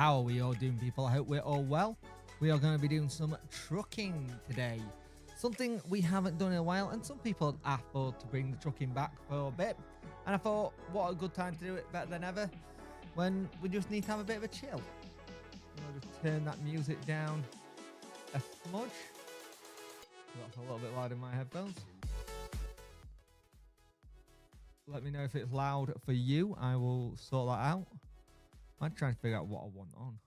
How are we all doing, people? I hope we're all well. We are going to be doing some trucking today. Something we haven't done in a while, and some people asked for to bring the trucking back for a bit. And I thought, what a good time to do it, better than ever, when we just need to have a bit of a chill. I'll just turn that music down a smudge. That's a little bit loud in my headphones. Let me know if it's loud for you. I will sort that out. I'm trying to figure out what I want on.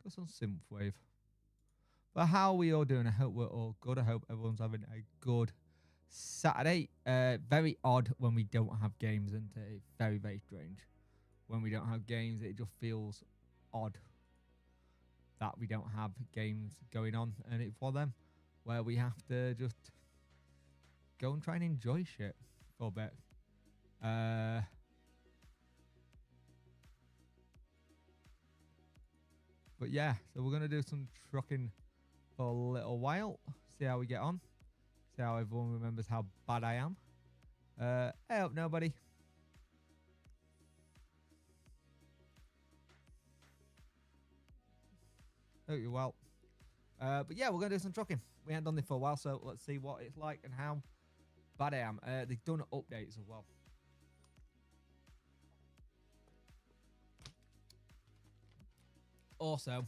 Go some synthwave. But how are we all doing? I hope we're all good. I hope everyone's having a good Saturday. Very odd when we don't have games, isn't it? Very, very strange. When we don't have games, it just feels odd that we don't have games going on. And it's for them where we have to just go and try and enjoy shit for a bit. But yeah, so we're going to do some trucking for a little while. See how we get on. See how everyone remembers how bad I am. I hope nobody. Hope you're well. But yeah, we're going to do some trucking. We haven't done this for a while, so let's see what it's like and how bad I am. They've done updates as well. Also,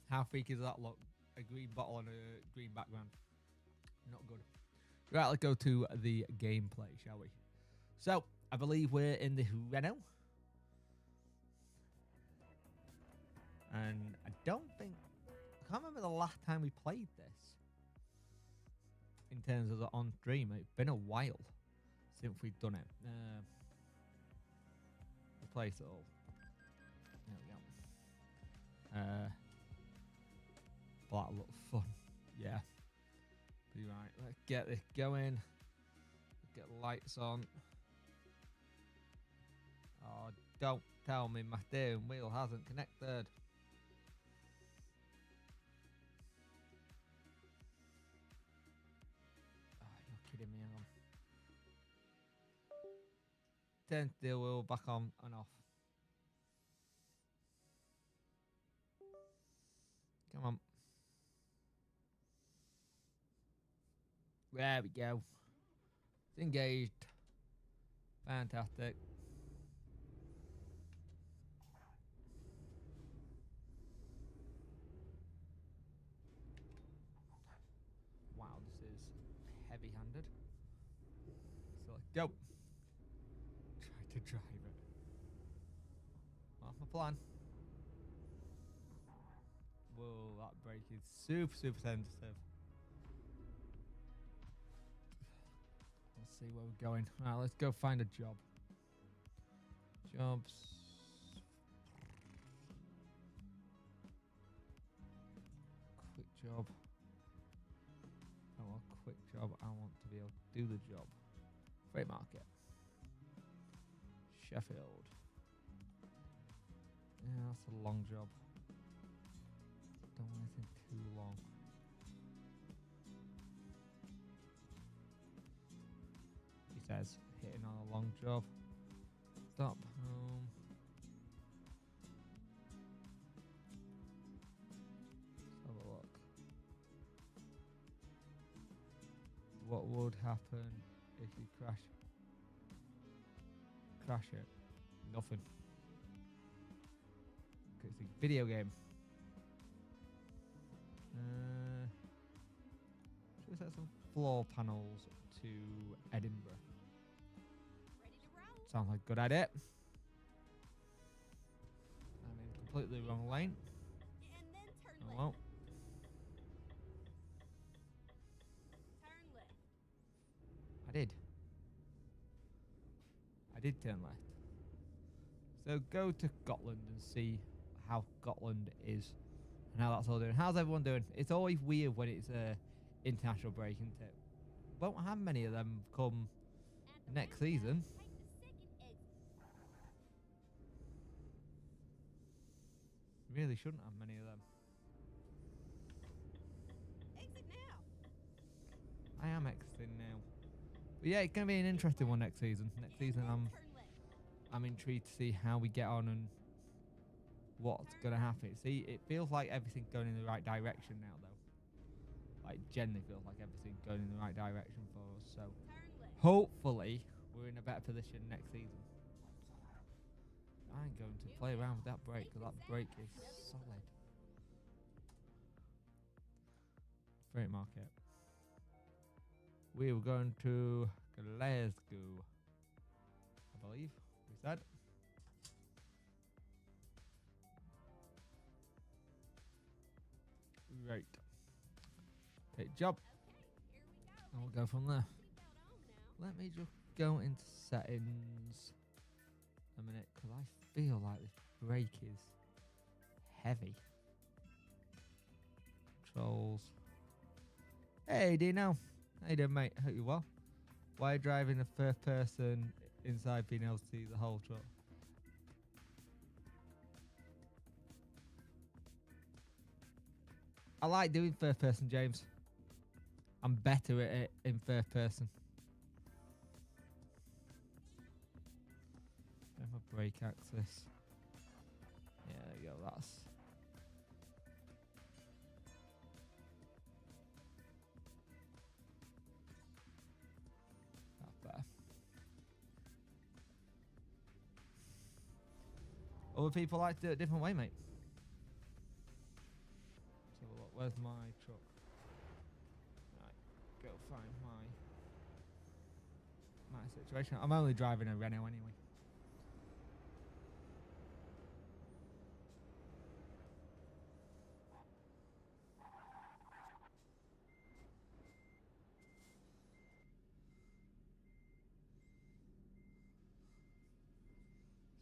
how freaky does that look? A green bottle on a green background. Not good. Right, let's go to the gameplay, shall we? So, I believe we're in the Renault. And I don't think... I can't remember the last time we played this. In terms of the on stream. It's been a while since we've done it. Replace it all. There we go. That'll look fun. Yeah. Be right. Let's get this going. Let's get lights on. Oh, don't tell me my steering wheel hasn't connected. Oh, you're kidding me. Hang on. Turn steering wheel back on and off. Come on. There we go. It's engaged. Fantastic. Wow, this is heavy-handed. So let's go. Try to drive it. That's my plan. Whoa, that brake is super, super sensitive. Let's see where we're going. Alright, let's go find a job. Jobs. Quick job. I want a quick job. I want to be able to do the job. Freight market. Sheffield. Yeah, that's a long job. Don't want anything too long. He says, hitting on a long job. Stop home. Let's have a look. What would happen if you crash it? Nothing. It's a video game. Should we set some floor panels to Edinburgh? Ready to roll. Sounds like a good idea. I'm in completely wrong lane. And then turn Oh left. well. Turn left. I did turn left. So go to Scotland and see how Scotland is and how that's all doing. How's everyone doing? It's always weird when it's a international break, isn't it? Won't have many of them come next season. Take the second exit. Really shouldn't have many of them. Exit now. I am exiting now. But yeah, it's gonna be an interesting one next season. Next season, Turn left. I'm intrigued to see how we get on and what's gonna happen. See, it feels like everything's going in the right direction now, though. Like, generally feels like everything's going in the right direction for us. So, Turn left. hopefully, we're in a better position next season. I'm going to play around with that brake because that brake is solid. Freight market. We were going to Glasgow, I believe we said. Right. Take job. Okay, here we go. And we'll go from there. Seatbelt on now. Let me just go into settings a minute because I feel like this brake is heavy. Controls. Hey Dino, how you doing, mate? Hope you're well. Why are you driving a third person inside being able to see the whole truck? I like doing third person, James. I'm better at it in third person. Have a brake axis. Yeah, there you go. That's. That's better. Other people like to do it a different way, mate. So look, where's my truck? Right, go find my situation. I'm only driving a Renault anyway.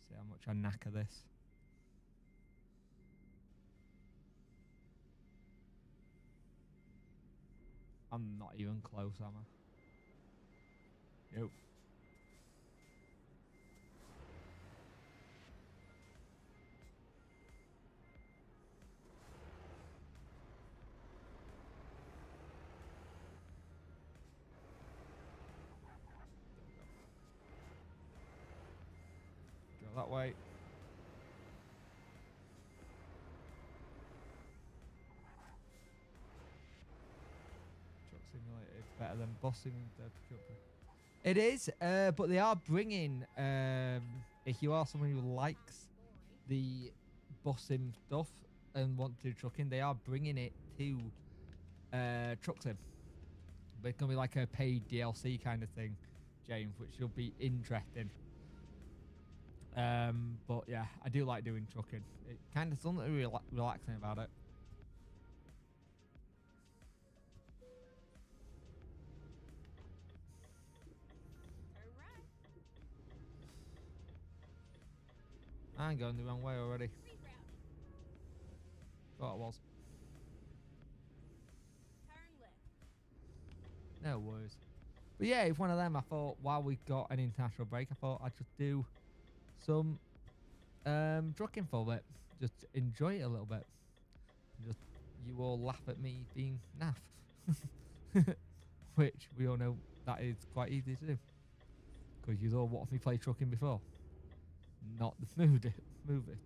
See how much I knacker this. I'm not even close, am I? Nope. Go that way. Truck Simulator is better than Bus Simulator. It is, but they are bringing, if you are someone who likes the bus sim stuff and want to do trucking, they are bringing it to Truck Sim. But it's going to be like a paid DLC kind of thing, James, which will be interesting. But yeah, I do like doing trucking. It kind of something relaxing about it. Turn right. I'm going the wrong way already. Rerouting. Thought I was. Turn left. No worries. But yeah, it's one of them. I thought while we got an international break, I thought I'd just do some trucking for a bit. Just enjoy it a little bit. Just you all laugh at me being naff. Which we all know that is quite easy to do. Because you all watched me play trucking before. Not move it.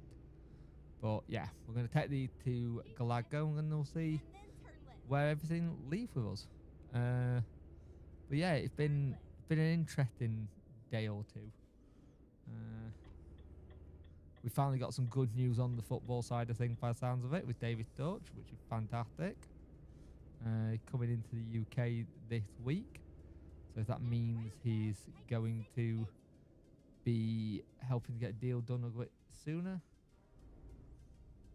But yeah, we're going to take these to Glasgow and we'll see And then turn left. where everything leaves with us. But yeah, it's been an interesting day or two. We finally got some good news on the football side of things by the sounds of it with David Deutsch, which is fantastic. Coming into the UK this week. So that means he's going to be helping to get a deal done a bit sooner.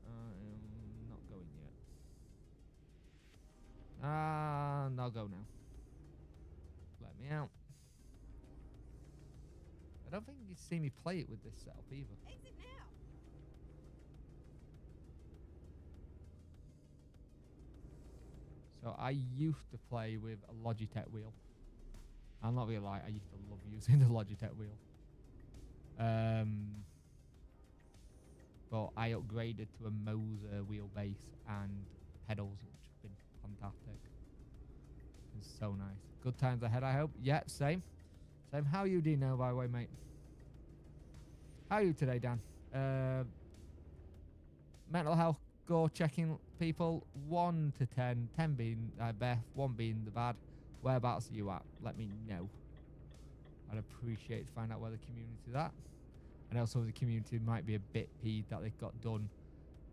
I'm not going yet. I'll go now. Let me out. I don't think you see me play it with this setup either. Exit now. So I used to play with a Logitech wheel. I'm not gonna lie, I used to love using the Logitech wheel. But I upgraded to a Moser wheelbase and pedals, which have been fantastic. season's so nice. Good times ahead, I hope. Yep, same. Same. How you doing now, by the way, mate? How are you today, Dan? Mental health score checking people 1 to 10. 10 being Beth, 1 being the bad. Whereabouts are you at? Let me know. I'd appreciate to find out where the community's at. And also the community might be a bit peeved that they got done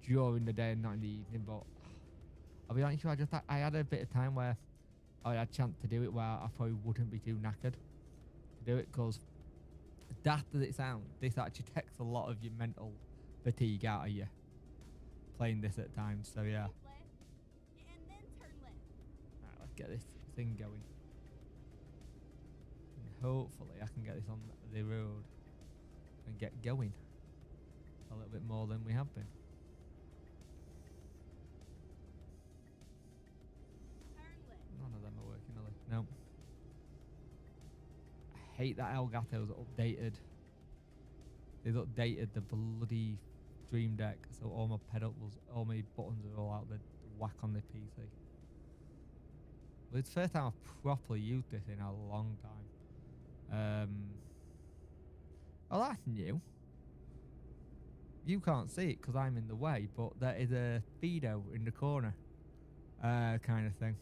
during the day and not in the evening, but I'll be honest with you, I had a bit of time where I had a chance to do it where I probably wouldn't be too knackered to do it, because daft as it sounds, this actually takes a lot of your mental fatigue out of you playing this at times, so yeah. Keep left, and then turn left. Alright, let's get this thing going. And hopefully I can get this on the road and get going a little bit more than we have been. Turn left. None of them are working, are they? No. I hate that Elgato's updated. They've updated the bloody Stream Deck, so all my pedals, all my buttons are all out the whack on the PC. But it's the first time I've properly used this in a long time. Oh, that's new. You can't see it because I'm in the way, but there is a Fido in the corner, kind of thing.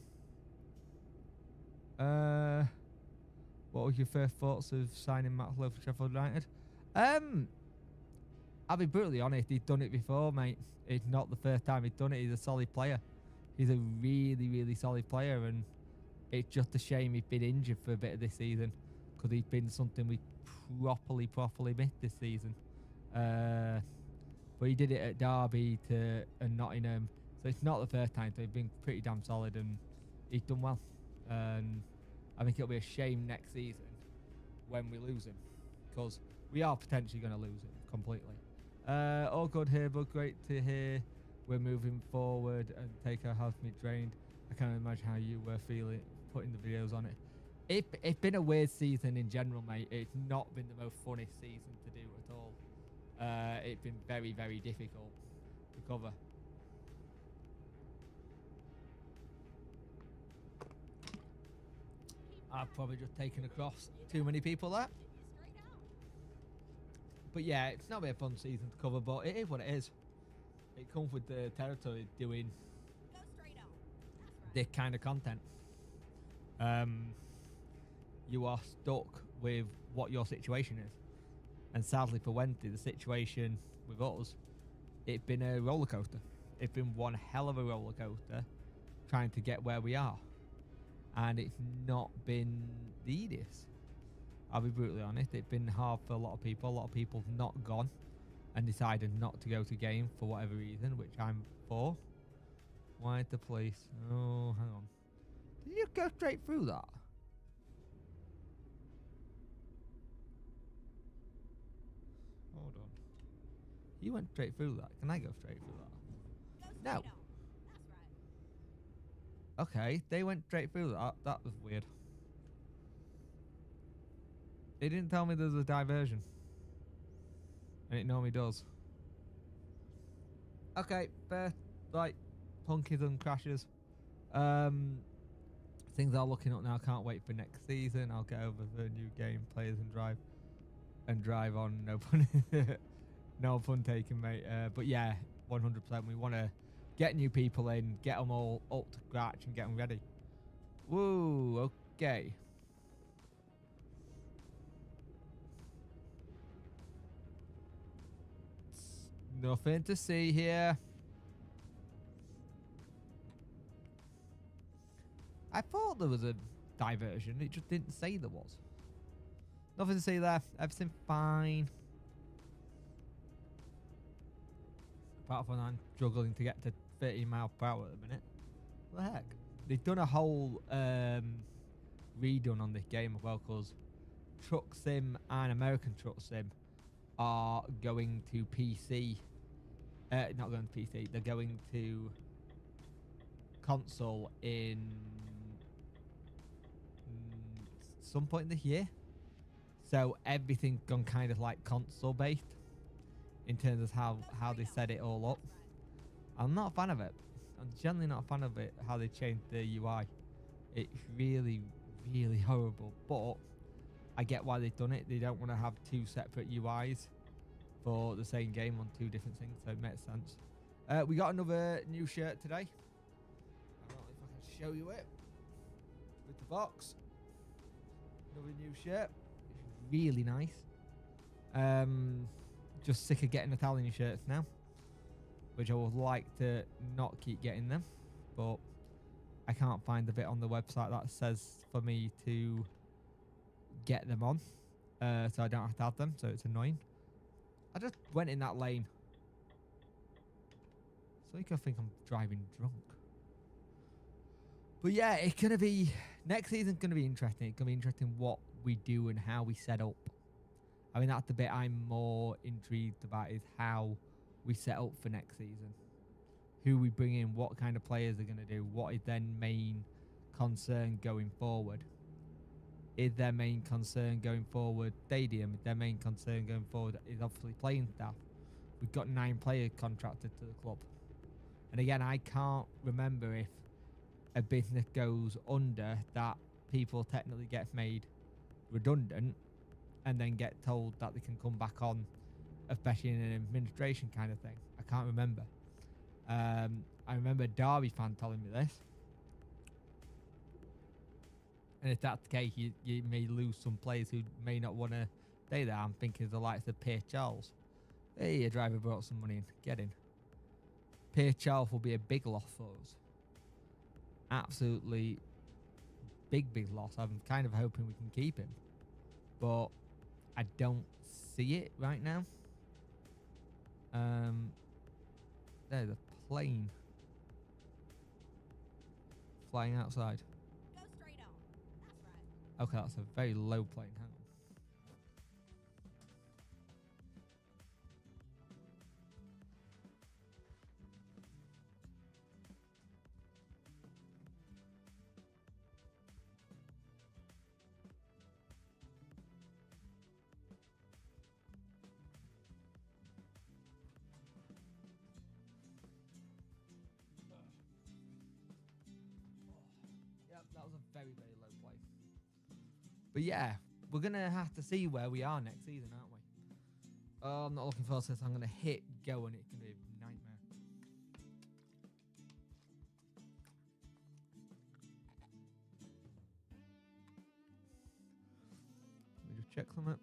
What was your first thoughts of signing Matt Lowe for Sheffield United? I'll be brutally honest, he's done it before, mate. It's not the first time he's done it. He's a solid player. He's a really, really solid player, and it's just a shame he's been injured for a bit of this season, because he's been something we properly missed this season. But he did it at Derby and Nottingham, so it's not the first time. So he's been pretty damn solid, and he's done well. And I think it'll be a shame next season when we lose him, because we are potentially going to lose him completely. All good here, but great to hear we're moving forward and take our health meat drained. I can't imagine how you were feeling putting the videos on it. It's been a weird season in general, mate. It's not been the most funnest season to do at all. It's been very, very difficult to cover. I've probably just taken across too many people there. Straight out. But yeah, it's not been a fun season to cover, but it is what it is. It comes with the territory doing Go straight on. That's right. this kind of content. You are stuck with what your situation is. And sadly for Wednesday, the situation with us, it's been a roller coaster. It's been one hell of a roller coaster trying to get where we are. And it's not been the easiest. I'll be brutally honest, it's been hard for a lot of people. A lot of people have not gone and decided not to go to game for whatever reason, which I'm for. Why the police? Oh, hang on. Did you go straight through that? Hold on. You went straight through that. Can I go straight through that? Go straight No. on. That's right. Okay, they went straight through that. That was weird. They didn't tell me there was a diversion. And it normally does. Okay, fair. Like, punkies and crashes. Things are looking up now. Can't wait for next season. I'll get over the new game, players and drive on. No pun, no pun taken, mate. But yeah, 100%. We want to get new people in, get them all up to scratch, and get them ready. Woo. Okay. Nothing to see here. I thought there was a diversion. It just didn't say there was. Nothing to see there. Everything fine. Apart from I'm struggling to get to 30 miles per hour at the minute. What the heck? They've done a whole redone on this game as well, because Truck Sim and American Truck Sim are going to PC. Not going to PC. They're going to console in some point in this year. So everything's gone kind of like console based in terms of how they set it all up. I'm not a fan of it. I'm generally not a fan of it, how they changed the UI. It's really, really horrible. But I get why they've done it. They don't want to have two separate UIs for the same game on two different things, so it makes sense. We got another new shirt today. I don't know if I can show you it with the box. Another new shirt. It's really nice. Just sick of getting Italian shirts now, which I would like to not keep getting them, but I can't find the bit on the website that says for me to get them on, so I don't have to have them, so it's annoying. I just went in that lane. So you can think I'm driving drunk. But yeah, it's going to be... Next season's going to be interesting. It's going to be interesting what we do and how we set up. I mean, that's the bit I'm more intrigued about, is how we set up for next season. Who we bring in, what kind of players are going to do, what is their main concern going forward. Is their main concern going forward stadium? Is their main concern going forward is obviously playing staff. We've got 9 players contracted to the club. And again, I can't remember if a business goes under that people technically get made redundant and then get told that they can come back on, especially in an administration kind of thing. I can't remember. I remember a Derby fan telling me this. And if that's the case, you may lose some players who may not want to stay there. I'm thinking of the likes of Pierre Charles. Hey, a driver brought some money in. Get in. Pierre Charles will be a big loss for us. Absolutely big, big loss. I'm kind of hoping we can keep him. But I don't see it right now. There's a plane flying outside. Go straight on. That's right. Okay, that's a very low plane. Hang on. Yep, that was a very, very low plane. But yeah, we're going to have to see where we are next season, aren't we? Oh, I'm not looking forward to this. I'm going to hit go and it's going to be a nightmare. Let me just check something.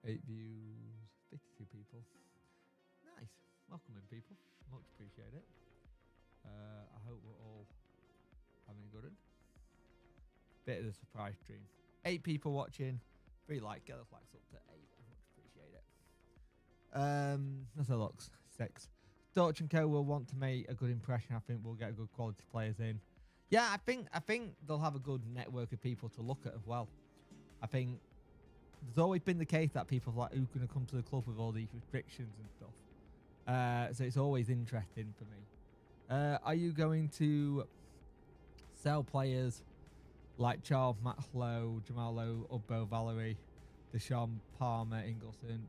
Eight views, 52 people. Nice. Welcome in, people. Much appreciate it. I hope we're all having a good one. Bit of a surprise stream. 8 people watching. 3 likes. Get those likes up to 8. I much appreciate it. Let's have a look. 6. Dorch and Co will want to make a good impression. I think we'll get good quality players in. Yeah, I think they'll have a good network of people to look at as well. I think there's always been the case that people are like, who's going to come to the club with all these restrictions and stuff. So it's always interesting for me. Are you going to sell players like Charles, Matlow, Jamal Lowe, Ubbo, Valerie, Deshaun, Palmer, Ingleson?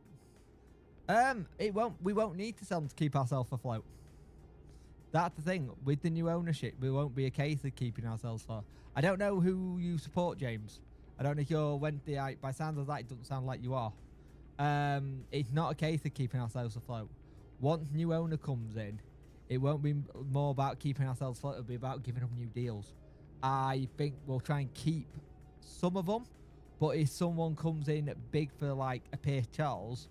We won't need to sell them to keep ourselves afloat. That's the thing. With the new ownership, we won't be a case of keeping ourselves afloat. I don't know who you support, James. I don't know if you're Wednesday. By sounds of that, it doesn't sound like you are. It's not a case of keeping ourselves afloat. Once new owner comes in, it won't be more about keeping ourselves afloat. It'll be about giving them new deals. I think we'll try and keep some of them, but if someone comes in big for like a Pierce Charles,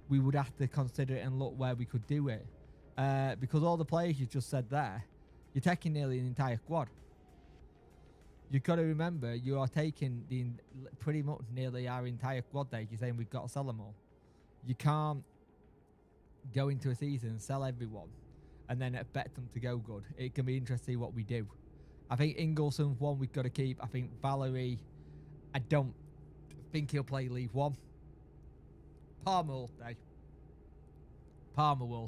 we would have to consider it and look where we could do it. Because all the players you just said there, you're taking nearly an entire squad. You've got to remember, you are taking pretty much nearly our entire squad there. You're saying we've got to sell them all. You can't go into a season and sell everyone and then expect them to go good. It can be interesting to see what we do. I think Ingleson's one we've got to keep. I think Valerie, I don't think he'll play League One. Palmer will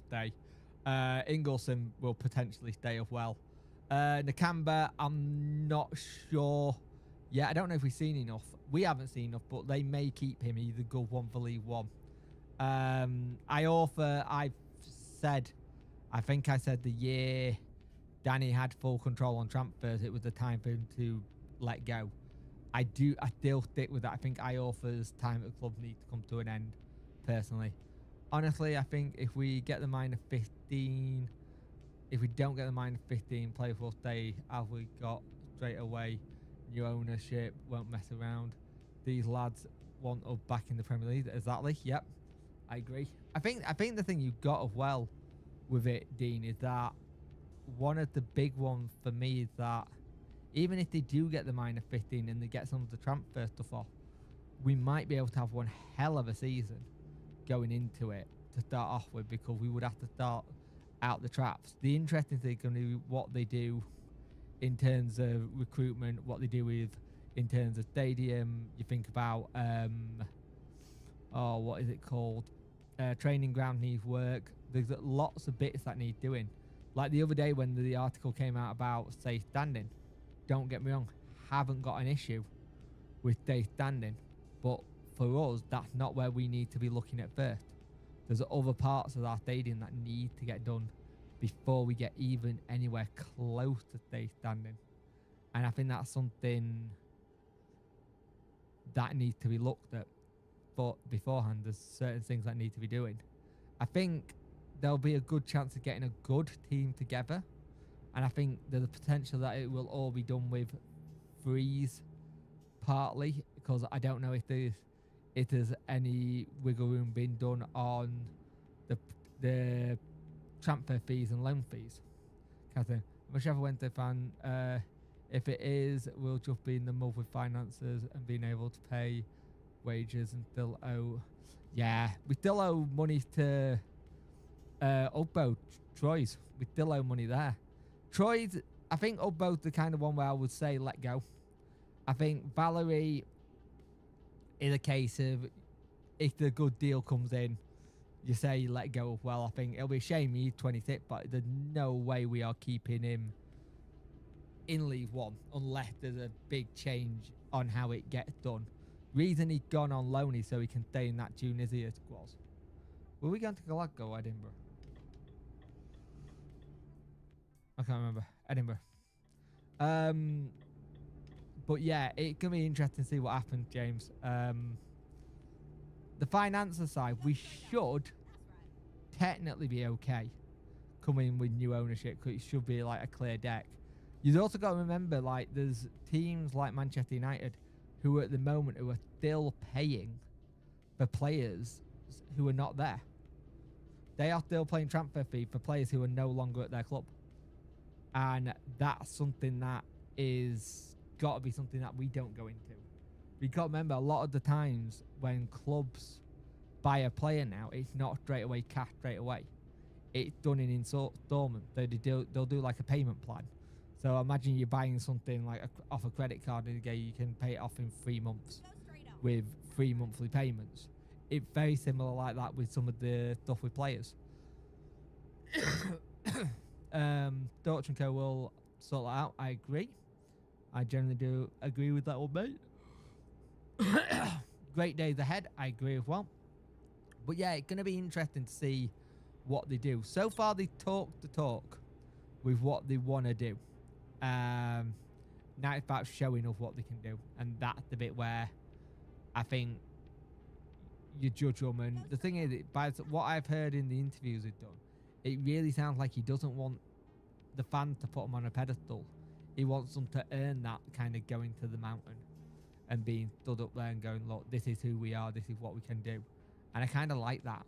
stay. Ingleson will potentially stay as well. Nakamba, I'm not sure. Yeah, I don't know if we've seen enough. We haven't seen enough, but they may keep him. He's a good one for League One. I've said, I think I said the year Danny had full control on transfers, it was the time for him to let go. I still stick with that. I think Iorfa's time at the club needs to come to an end, personally. Honestly, I think if we get the minor 15, if we don't get the minor 15, players will stay as we got straight away. New ownership, won't mess around. These lads want us back in the Premier League. Exactly. Yep. I agree. I think the thing you've got as well with it, Dean, is that one of the big ones for me is that even if they do get the minor 15 and they get some of the transfer stuff off, we might be able to have one hell of a season going into it to start off with, because we would have to start out the traps. The interesting thing is going to be what they do in terms of recruitment, what they do with in terms of stadium. You think about what is it called? Training ground needs work. There's lots of bits that need doing. Like the other day when the article came out about safe standing, don't get me wrong, haven't got an issue with safe standing, but for us, that's not where we need to be looking at first. There's other parts of our stadium that need to get done before we get even anywhere close to safe standing. And I think that's something that needs to be looked at. But beforehand, there's certain things that need to be doing. I think there'll be a good chance of getting a good team together. And I think there's a potential that it will all be done with freeze partly, because I don't know if there's any wiggle room being done on the transfer fees and loan fees. Kind of thing. Whichever Wednesday fan, if it is, we'll just be in the mud with finances and being able to pay wages and still owe. Yeah, we still owe money to Ugbo, Troy's. We still owe money there. Troy's, I think Ugbo's the kind of one where I would say let go. I think Valerie is a case of if the good deal comes in, you say let go. Well, I think it'll be a shame he's 26, but there's no way we are keeping him in League One unless there's a big change on how it gets done. Reason he's gone on loan is so he can stay in that Tunisia squad. Were we going to Glasgow or Edinburgh? I can't remember. Edinburgh. But yeah, it's going to be interesting to see what happens, James. The finances side, we should technically be okay coming with new ownership, because it should be like a clear deck. You've also got to remember, like, there's teams like Manchester United who at the moment who are still paying for players who are not there. They are still paying transfer fee for players who are no longer at their club. And that's something that is got to be something that we don't go into. We got to remember, a lot of the times when clubs buy a player now, it's not straight away cash straight away. It's done in installments. They'll do like a payment plan. So imagine you're buying something like off a credit card, and again you can pay it off in 3 months with 3 monthly payments. It's very similar like that with some of the stuff with players. Dortch & Co will sort that out. I agree. I generally do agree with that one, mate. Great days ahead. I agree as well. But yeah, it's going to be interesting to see what they do. So far, they talk the talk with what they want to do. Now it's about showing us what they can do. And that's the bit where I think you judge them. And the thing is, by what I've heard in the interviews he's done, it really sounds like he doesn't want the fans to put him on a pedestal. He wants them to earn that kind of going to the mountain and being stood up there and going, look, this is who we are, this is what we can do. And I kind of like that.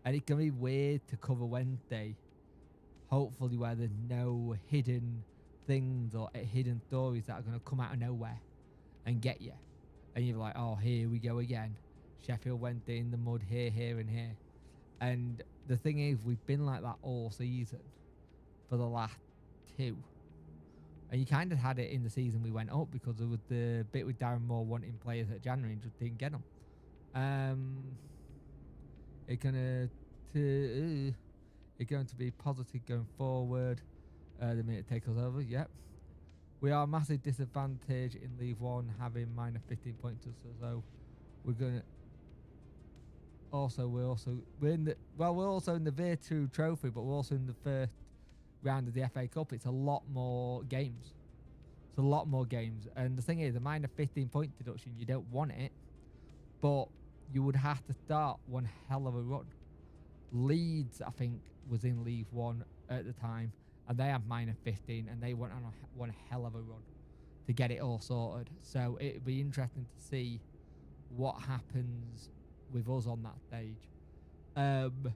And it's going to be weird to cover Wednesday, hopefully, where there's no hidden things or hidden stories that are going to come out of nowhere and get you. And you're like, oh, here we go again. Sheffield Wednesday in the mud here, here and here. And the thing is, we've been like that all season for the last 2. And you kind of had it in the season we went up, because there was the bit with Darren Moore wanting players at January and just didn't get them. It's going to be positive going forward. The minute it takes us over, yep. We are a massive disadvantage in League One, having minor 15 points, so we're going to... we're in the we're also in the Virtu Trophy, but we're also in the first round of the FA Cup. It's a lot more games. It's a lot more games, and the thing is, a minor 15-point deduction, you don't want it, but you would have to start one hell of a run. Leeds, I think, was in League One at the time, and they had minor 15, and they went on one hell of a run to get it all sorted. So it'd be interesting to see what happens with us on that stage. And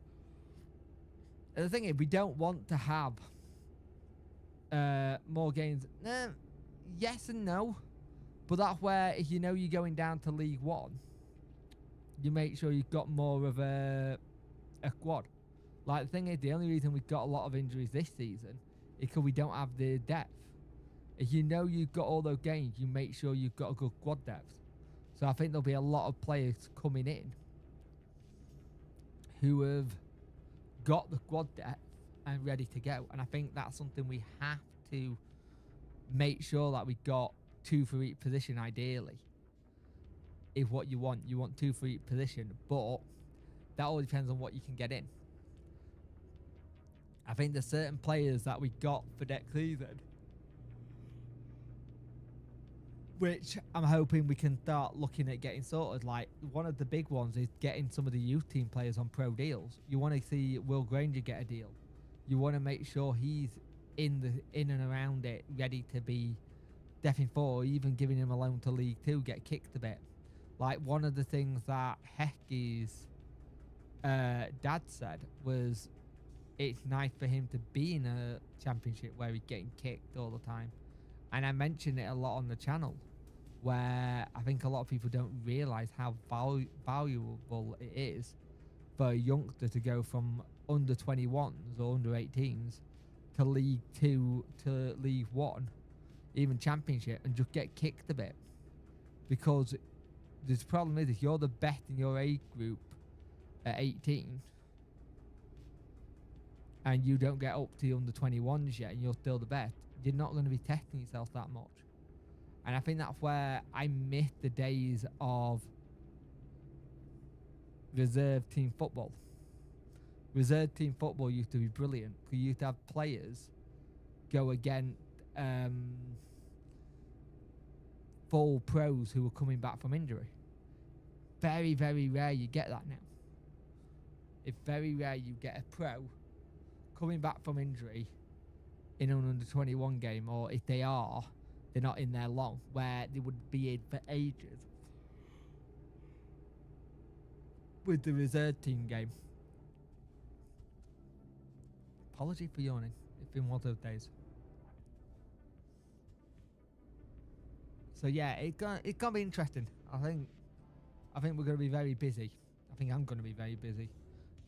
the thing is, we don't want to have more games. Yes and no, but that's where, if you know you're going down to League One, you make sure you've got more of a squad. Like, the thing is, the only reason we've got a lot of injuries this season is because we don't have the depth. If you know you've got all those games, you make sure you've got a good squad depth. So I think there'll be a lot of players coming in who have got the squad depth and ready to go. And I think that's something we have to make sure that we got 2 for each position, ideally. If what you want 2 for each position, but that all depends on what you can get in. I think there's certain players that we got for next season, which I'm hoping we can start looking at getting sorted. Like, one of the big ones is getting some of the youth team players on pro deals. You want to see Will Granger get a deal. You want to make sure he's in and around it, ready to be stepping forward, even giving him a loan to League 2, get kicked a bit. Like, one of the things that Hecky's dad said was it's nice for him to be in a championship where he's getting kicked all the time. And I mention it a lot on the channel, where I think a lot of people don't realise how valuable it is for a youngster to go from under 21s or under 18s to League 2 to League 1, even Championship, and just get kicked a bit. Because the problem is, if you're the best in your age group at 18 and you don't get up to the under 21s yet and you're still the best, you're not going to be testing yourself that much. And I think that's where I miss the days of reserve team football. Reserve team football used to be brilliant because you used to have players go against full pros who were coming back from injury. Very, very rare you get that now. It's very rare you get a pro coming back from injury in an under 21 game, or if they are, they're not in there long, where they would be in for ages with the reserve team game. Apology for yawning. It's been one of those days. So yeah, it's gonna be interesting. I think we're gonna be very busy. I think I'm gonna be very busy.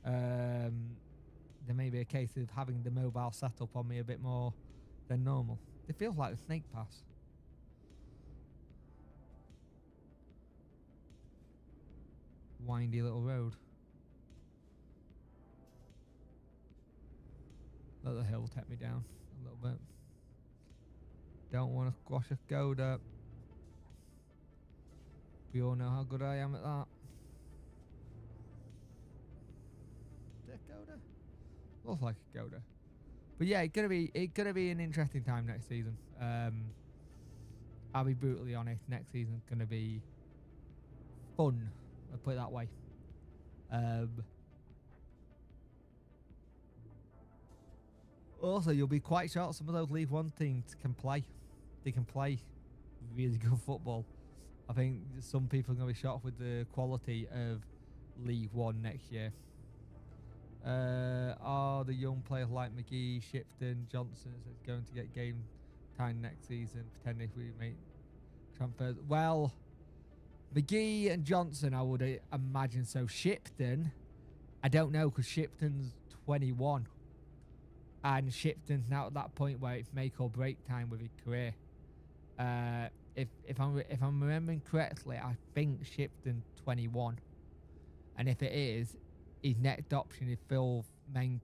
There may be a case of having the mobile set up on me a bit more than normal. It feels like a snake pass. Windy little road. Let the hill take me down a little bit. Don't want to squash a Skoda. We all know how good I am at that. Is it a Skoda? Looks like a Skoda. But yeah, it's gonna be an interesting time next season. I'll be brutally honest. Next season's gonna be fun. I'll put it that way. Also, you'll be quite shocked some of those League One teams can play. They can play really good football. I think some people are going to be shocked with the quality of League One next year. The young players like McGee, Shipton, Johnson is going to get game time next season, pretending if we make transfers. Well, McGee and Johnson, I would imagine so. Shipton, I don't know, because Shipton's 21. And Shipton's now at that point where it's make or break time with his career. If I'm remembering correctly, I think Shipton's 21, and if it is, his next option is Phil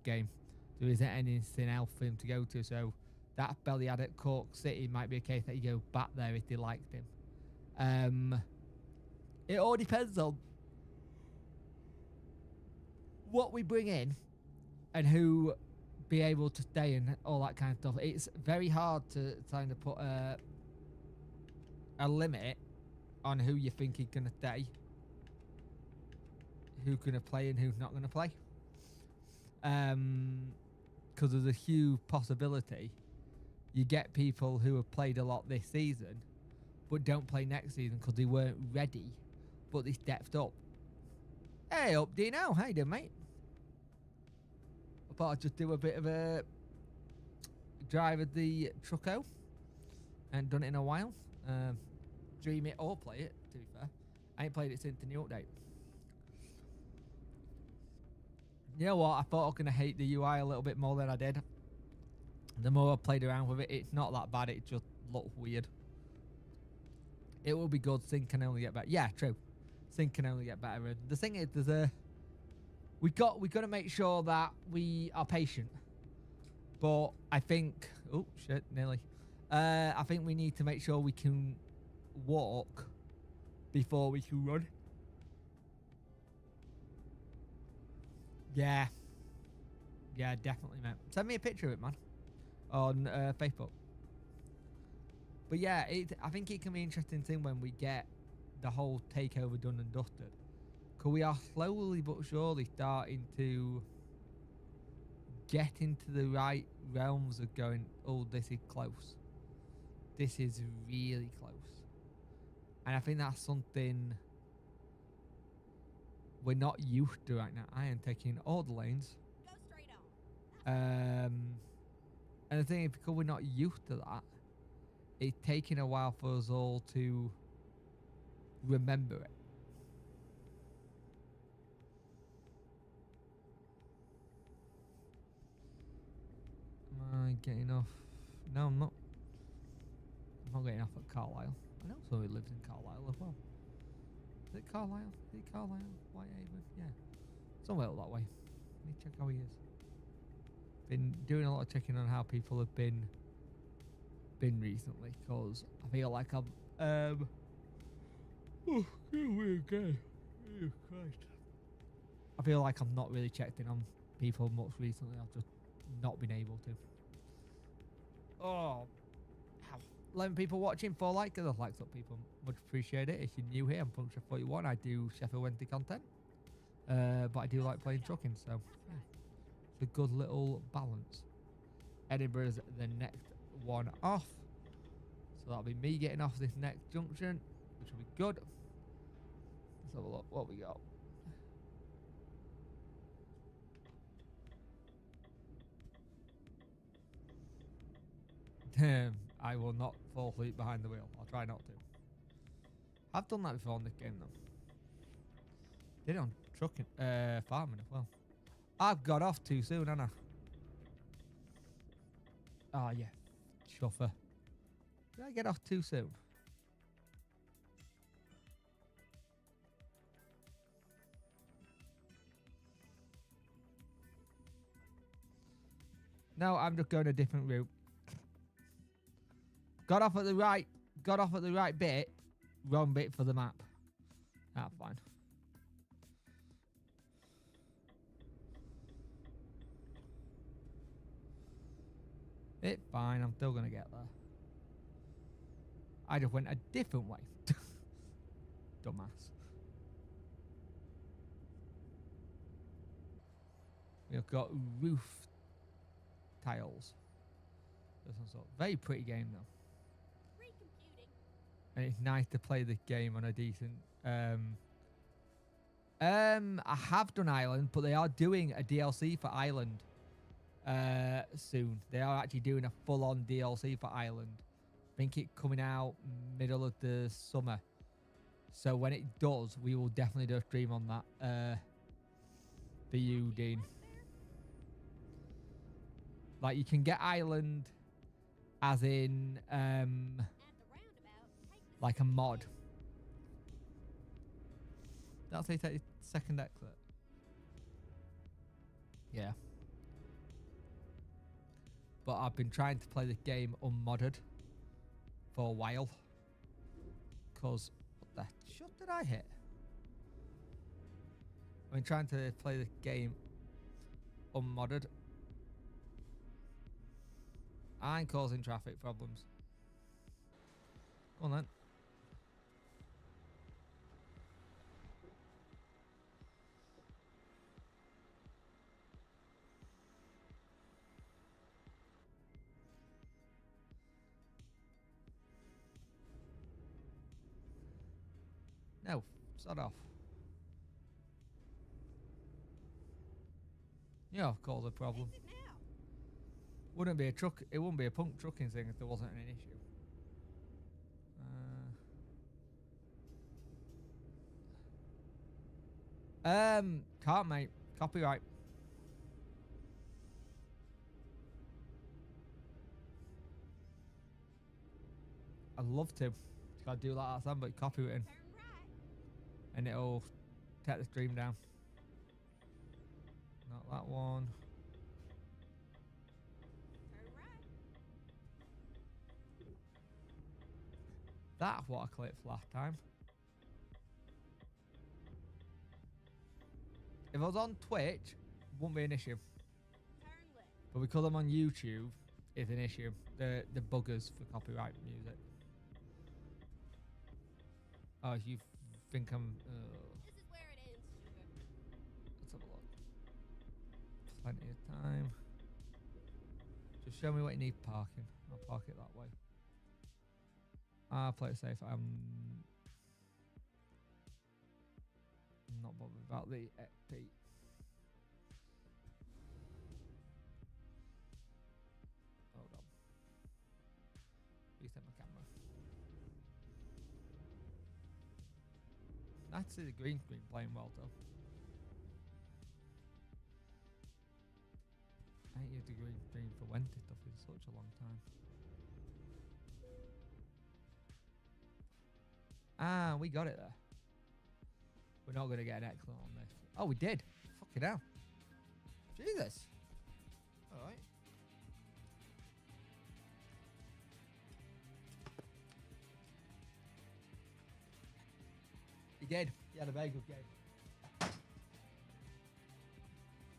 Game. There isn't anything else for him to go to. So that spell he had at Cork City might be a case that you go back there if they liked him. It all depends on what we bring in and who be able to stay and all that kind of stuff. It's very hard to kind of put a limit on who you think is going to stay, who's going to play and who's not going to play. Because there's a huge possibility you get people who have played a lot this season but don't play next season because they weren't ready, but they stepped up. Hey up Dino, how you doing, mate? I thought I'd just do a bit of a drive of the Trucko. And done it in a while. Dream it or play it, to be fair. I ain't played it since the new update. You know what? I thought I was going to hate the UI a little bit more than I did. The more I played around with it, it's not that bad. It just looks weird. It will be good. Sync can only get better. Yeah, true. Sync can only get better. And the thing is, we got to make sure that we are patient. But I think, oh shit, nearly. I think we need to make sure we can walk before we can run. Yeah. Yeah, definitely, mate. Send me a picture of it, man. On Facebook. But yeah, I think it can be an interesting thing when we get the whole takeover done and dusted. Because we are slowly but surely starting to get into the right realms of going, oh, this is close. This is really close. And I think that's something we're not used to right now. I am taking all the lanes. Go straight on. And the thing is, because we're not used to that, it's taking a while for us all to remember it. Am I getting off? No, I'm not. I'm not getting off at Carlisle. I know somebody lives in Carlisle as well. Is it Carlisle? Is it Carlisle? Whitehaven? Yeah. Somewhere up that way. Let me check how he is. Been doing a lot of checking on how people have been recently, because I feel like I'm oh, weird guy. Oh, Christ. I feel like I'm not really checked in on people much recently. I've just not been able to. Oh, 11 people watching, 4 likes. The likes up, people. Much appreciate it. If you're new here, I'm Puncture 41. I do Sheffield Wednesday content, but I do like playing trucking, so yeah. It's a good little balance. Edinburgh's the next one off, so that'll be me getting off this next junction, which will be good. Let's have a look what we got. I will not fall asleep behind the wheel. I'll try not to. I've done that before in this game though. Did it on trucking, farming as well. I've got off too soon, haven't I? Oh yeah, chuffer. Did I get off too soon? No, I'm just going a different route. Got off at the right bit, wrong bit for the map. That's fine. It's fine, I'm still gonna get there. I just went a different way. Dumbass. We've got roof tiles. This one's a very pretty game though. And it's nice to play the game on a decent I have done Ireland, but they are doing a DLC for Ireland soon. They are actually doing a full-on DLC for Ireland. I think it's coming out middle of the summer. So when it does, we will definitely do a stream on that. For you, Dean. Like, you can get Ireland as in like a mod. That's a second exit. Yeah. But I've been trying to play the game unmodded for a while. Because, what the shit did I hit? I've been trying to play the game unmodded. I'm causing traffic problems. Go on then. No, sod off. Yeah, I've caused a problem. Exit now. Wouldn't be a truck. It wouldn't be a punk trucking thing if there wasn't an issue. Can't, mate. Copyright. I'd love to. Gotta do like that, but copyrighting, Turn right. and it'll take the stream down. Not that one. Turn right. That's what I clicked last time. If I was on Twitch, it wouldn't be an issue. Turn left. But because I'm on YouTube, it's an issue. The buggers for copyright music. Oh, you think I'm... This is where it ends, sugar. Let's have a look. Plenty of time. Just show me what you need parking. I'll park it that way. Play it safe. I'm not bothered about the XP. Hold on. Reset my camera. Nice to see the green screen playing well though. I ain't used the green screen for Wednesday stuff in such a long time. Ah, we got it there. We're not going to get an excellent on this. Oh, we did. Fucking hell. Jesus. Alright. He did. He had a very good game.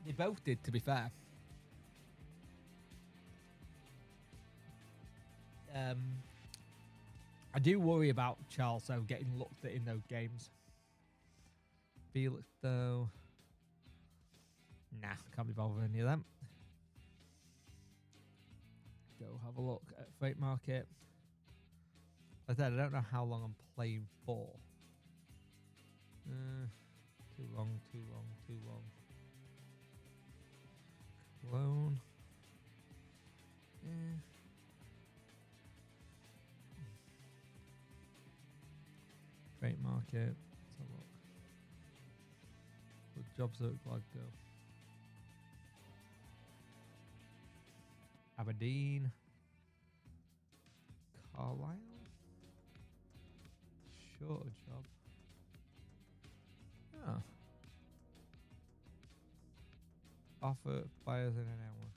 They both did, to be fair. I do worry about Charles though getting looked at in those games. Felix though, nah, can't be bothered with any of them. Go have a look at Freight Market. Like I said, I don't know how long I'm playing for. Too long, too long, too long. Clone. Freight Market. Let's have a look. What jobs look like go? Aberdeen. Carlisle. Shorter job. Oh. Offer buyers in an hour.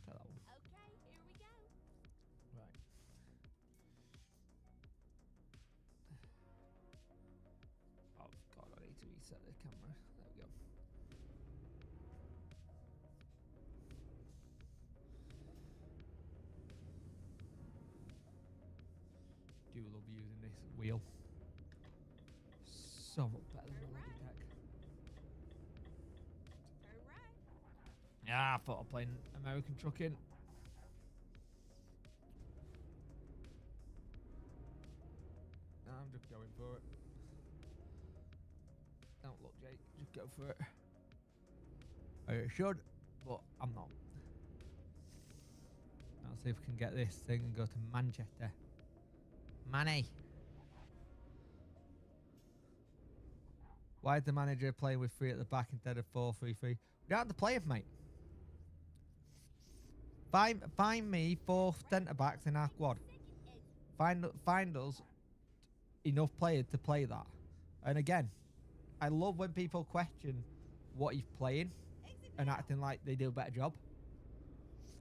Try that one. Okay, here we go. Right. Oh god, I need to reset the camera. There we go. Do love using this wheel. So much better than the Logitech. Turn right. Yeah, I thought I'd playing American trucking. I'm just going for it. Don't look, Jake. Just go for it. I should, but I'm not. I'll see if we can get this thing and go to Manchester. Manny. Why is the manager playing with 3 at the back instead of 4-3-3? We don't have to play it, mate. Find me 4 centre backs in our squad. Find us enough players to play that. And again, I love when people question what he's playing and acting like they do a better job.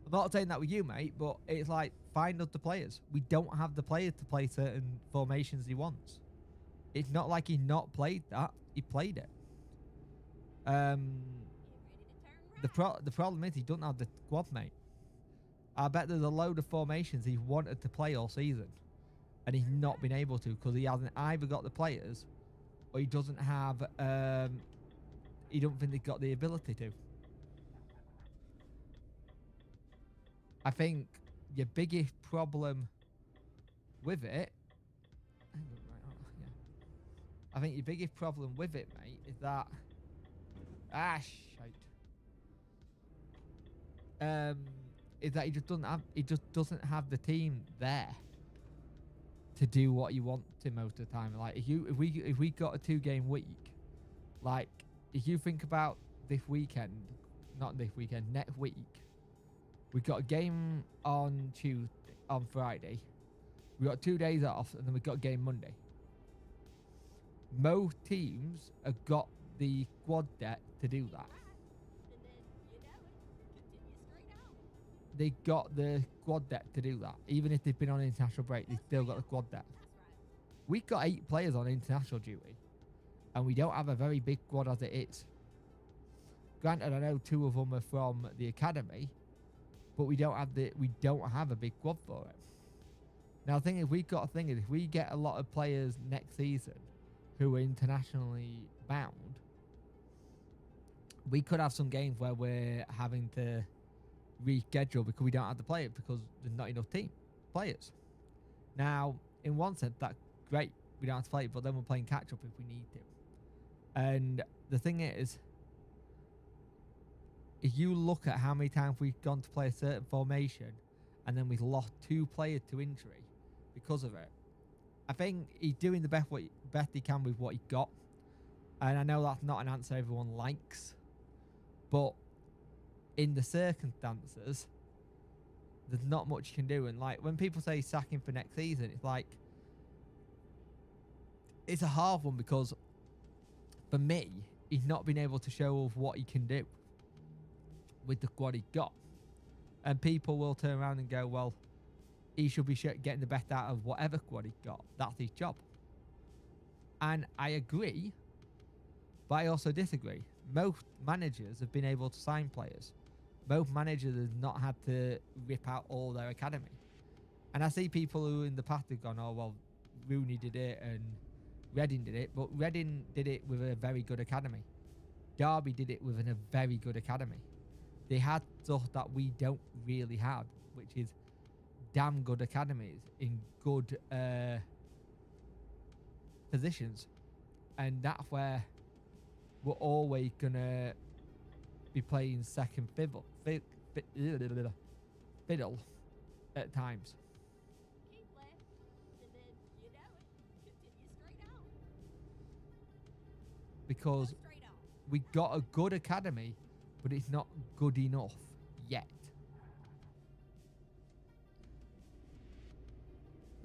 I'm not saying that with you, mate, but it's like, find us the players. We don't have the players to play certain formations he wants. It's not like he not played that. He played it. Get ready to turn right. The problem is he doesn't have the squad, mate. I bet there's a load of formations he wanted to play all season, and he's not been able to because he hasn't either got the players, or he doesn't have. He don't think he's got the ability to. I think your biggest problem with it. I think your biggest problem with it, mate, is that is that he just doesn't have the team there to do what you want to most of the time. Like if we got a 2-game week, like if you think about this weekend, not this weekend, next week, we got a game on Friday. We got 2 days off, and then we got a game Monday. Most teams have got the squad depth to do that. They got the squad depth to do that. Even if they've been on international break, they still got the squad depth. We've got 8 players on international duty, and we don't have a very big squad as it is. Granted, I know 2 of them are from the academy, but we don't have a big squad for it. Now, the thing is, if we get a lot of players next season who are internationally bound, we could have some games where we're having to reschedule because we don't have the players because there's not enough players. Now, in one sense, that's great. We don't have to play it, but then we're playing catch up if we need to. And the thing is, if you look at how many times we've gone to play a certain formation and then we've lost 2 players to injury because of it, I think he's doing the best he can with what he got. And I know that's not an answer everyone likes, but in the circumstances, there's not much you can do. And like when people say sack him for next season, it's like it's a hard one because for me, he's not been able to show off what he can do with the squad he got. And people will turn around and go, well, he should be getting the best out of whatever squad he got. That's his job. And I agree, but I also disagree. Most managers have been able to sign players. Most managers have not had to rip out all their academy. And I see people who in the past have gone, oh, well, Rooney did it and Reading did it, but Reading did it with a very good academy. Derby did it with a very good academy. They had stuff that we don't really have, which is damn good academies in good positions. And that's where we're always going to be playing second fiddle at times. Keep left, and then you know it. Continue straight on. Because Go straight on. we got a good academy, but it's not good enough yet.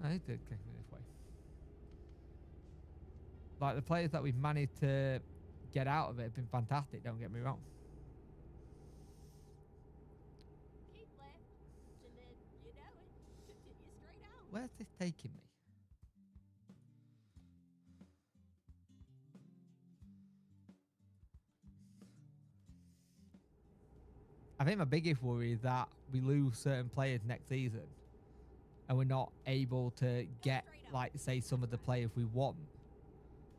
I did take me this way. Like the players that we've managed to get out of it have been fantastic, don't get me wrong. Keep left, and then you know it. Continue straight on. Where's this taking me? I think my biggest worry is that we lose certain players next season and we're not able to get, like, say, some of the players we want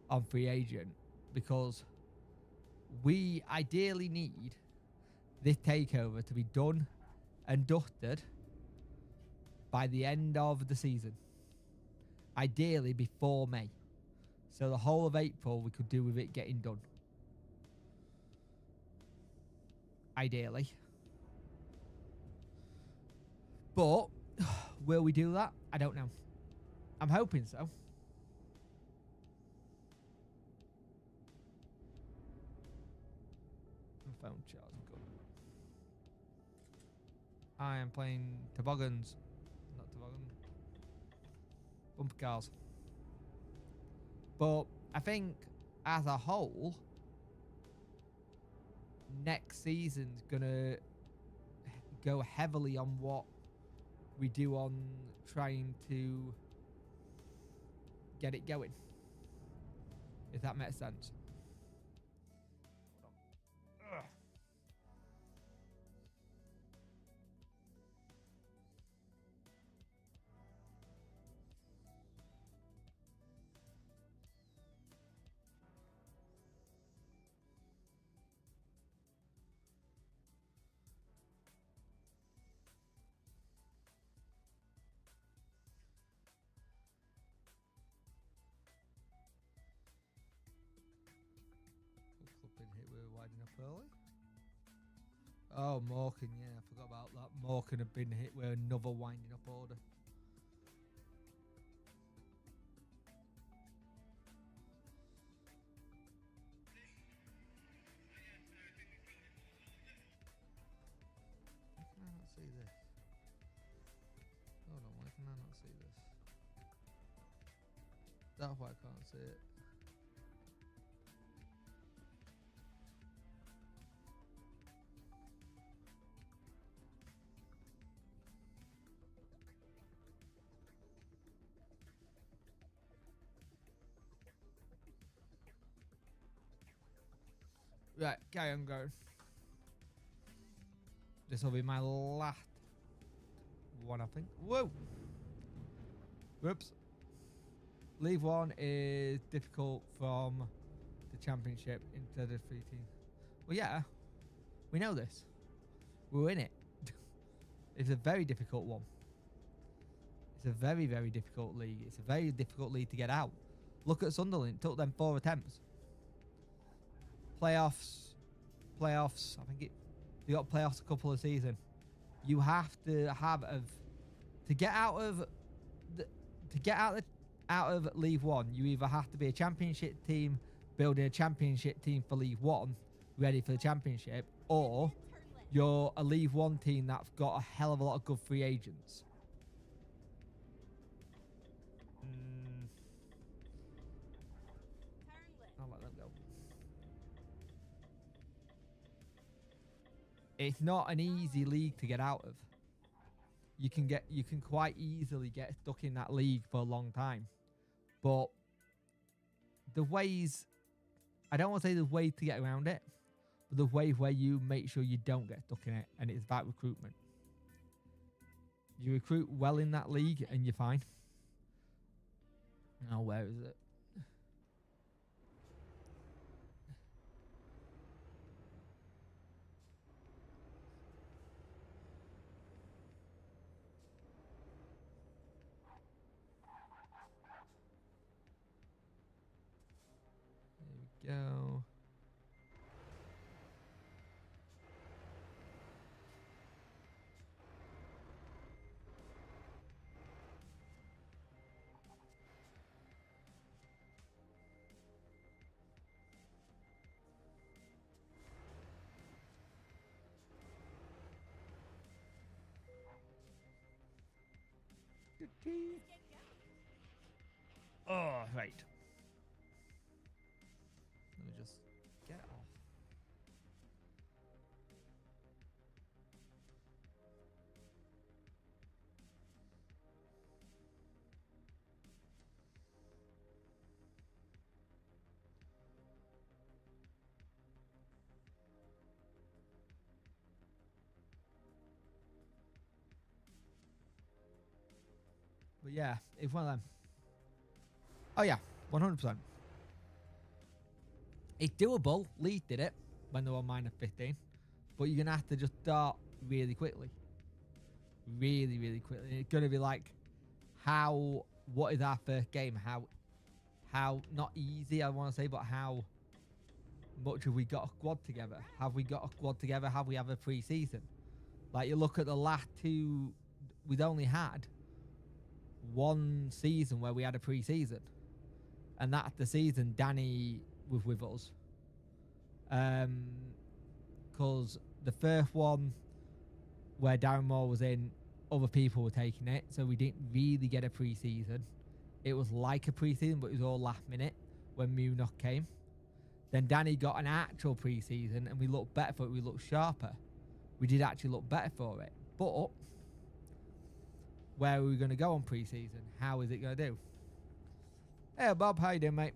on free agent, because we ideally need this takeover to be done and dusted by the end of the season. Ideally before May. So the whole of April we could do with it getting done. Ideally. But will we do that? I don't know. I'm hoping so. My phone charge good. I am playing toboggans. Not toboggan. Bumper cars. But I think as a whole, next season's gonna go heavily on what we do on trying to get it going. if that makes sense. Ugh. Been hit with winding up early. Oh, Morgan, yeah, I forgot about that. Morgan had been hit with another winding up order. Why can I not see this? Hold on, why can I not see this? That's why I can't see it. Right, carry on going. This will be my last one, I think. Whoa! Whoops. League One is difficult from the championship into the 3 teams. Well, yeah, we know this. We're in it. It's a very difficult one. It's a very, very difficult league. It's a very difficult league to get out. Look at Sunderland. It took them 4 attempts. Playoffs. I think they got playoffs a couple of seasons. You have to have to get out of League One. You either have to be a championship team, building a championship team for League One, ready for the championship, or you're a League One team that's got a hell of a lot of good free agents. I'll let them go. It's not an easy league to get out of. You can quite easily get stuck in that league for a long time. But the ways, I don't want to say the way to get around it, but the way where you make sure you don't get stuck in it, and it's about recruitment. You recruit well in that league and you're fine. Now, where is it? There we go. Oh, right. Let me just get off. But yeah, it's one of them. Oh yeah, 100%. It's doable. Leeds did it when they were -15. But you're going to have to just start really quickly. Really, really quickly. It's going to be like, what is our first game? How, not easy I want to say, but how much have we got a squad together? Have we got a squad together? Have we have a pre-season? Like, you look at the last 2, we'd only had 1 season where we had a pre-season. And that's the season Danny was with us. Because the first one where Darren Moore was in, other people were taking it, so we didn't really get a pre-season. It was like a pre-season, but it was all last minute when Munich came. Then Danny got an actual pre-season, and we looked better for it. We looked sharper. We did actually look better for it. But where are we going to go on pre-season? How is it going to do? Hey, Bob, how you doing, mate?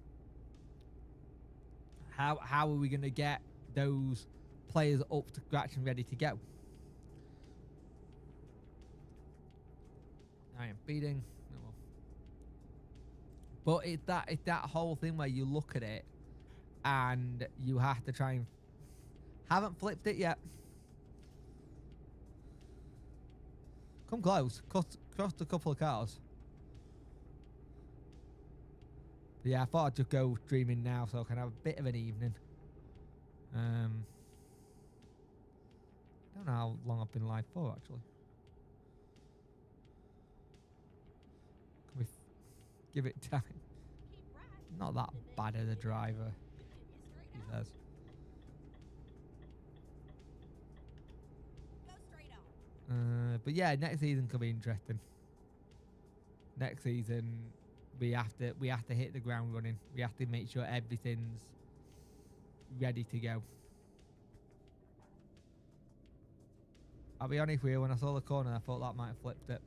How are we going to get those players up to scratch and ready to go? I am beating. Oh well. But it's that whole thing where you look at it and you have to try and haven't flipped it yet. Come close. Crossed a couple of cars. But yeah, I thought I'd just go streaming now so I can have a bit of an evening. Don't know how long I've been live for actually. Can we give it time? Keep right. Not that bad as a driver, Continue he straight on. says. Go straight on. But yeah, next season could be interesting. Next season, we have to hit the ground running. We have to make sure everything's ready to go. I'll be honest with you, when I saw the corner, I thought that might have flipped it.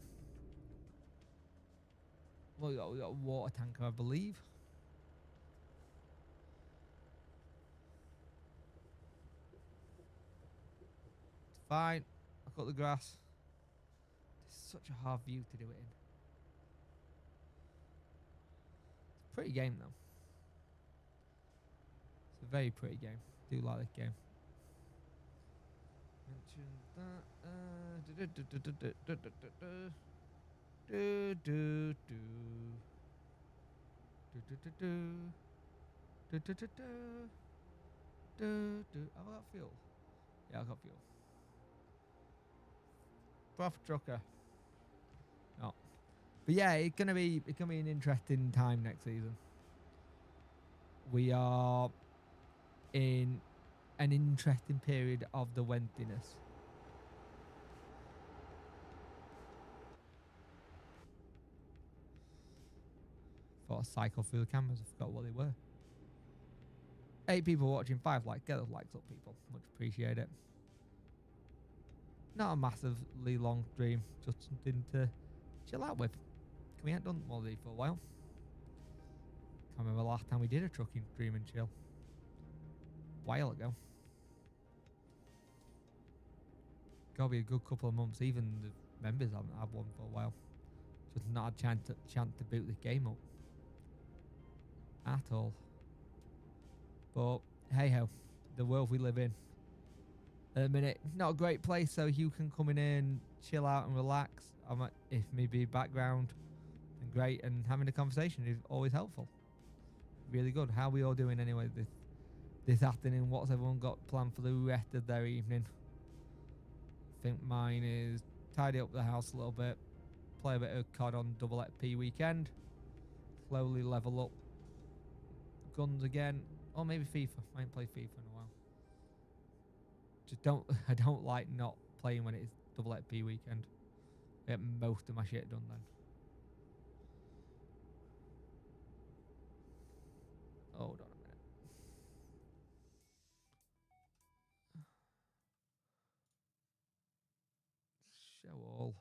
Well, we got a water tanker, I believe. It's fine. I cut the grass. It's such a hard view to do it in. It's a pretty game though. It's a very pretty game. Do like this game. Mention that. Have I got fuel? Yeah, I got fuel. Prof trucker. No. But yeah, it's gonna be an interesting time next season. We are in an interesting period of the wentiness. Thought I cycled through the cameras, I forgot what they were. 8 people watching, 5 likes. Get those likes up, people. Much appreciate it. Not a massively long stream, just something to chill out with. We ain't done one of these for a while. Can't remember the last time we did a trucking stream and chill. A while ago. Gotta be a good couple of months. Even the members haven't had one for a while. Just not a chance to boot the game up. At all. But hey ho, the world we live in. At the minute, not a great place, so you can come in here and chill out and relax. If maybe background, then great, and having a conversation is always helpful. Really good. How are we all doing anyway this afternoon? What's everyone got planned for the rest of their evening? I think mine is tidy up the house a little bit, play a bit of COD on double XP weekend, slowly level up guns again, or maybe FIFA. I ain't played FIFA in a while. I don't like not playing when it's double XP weekend. I get most of my shit done then. Hold on a minute. Show all.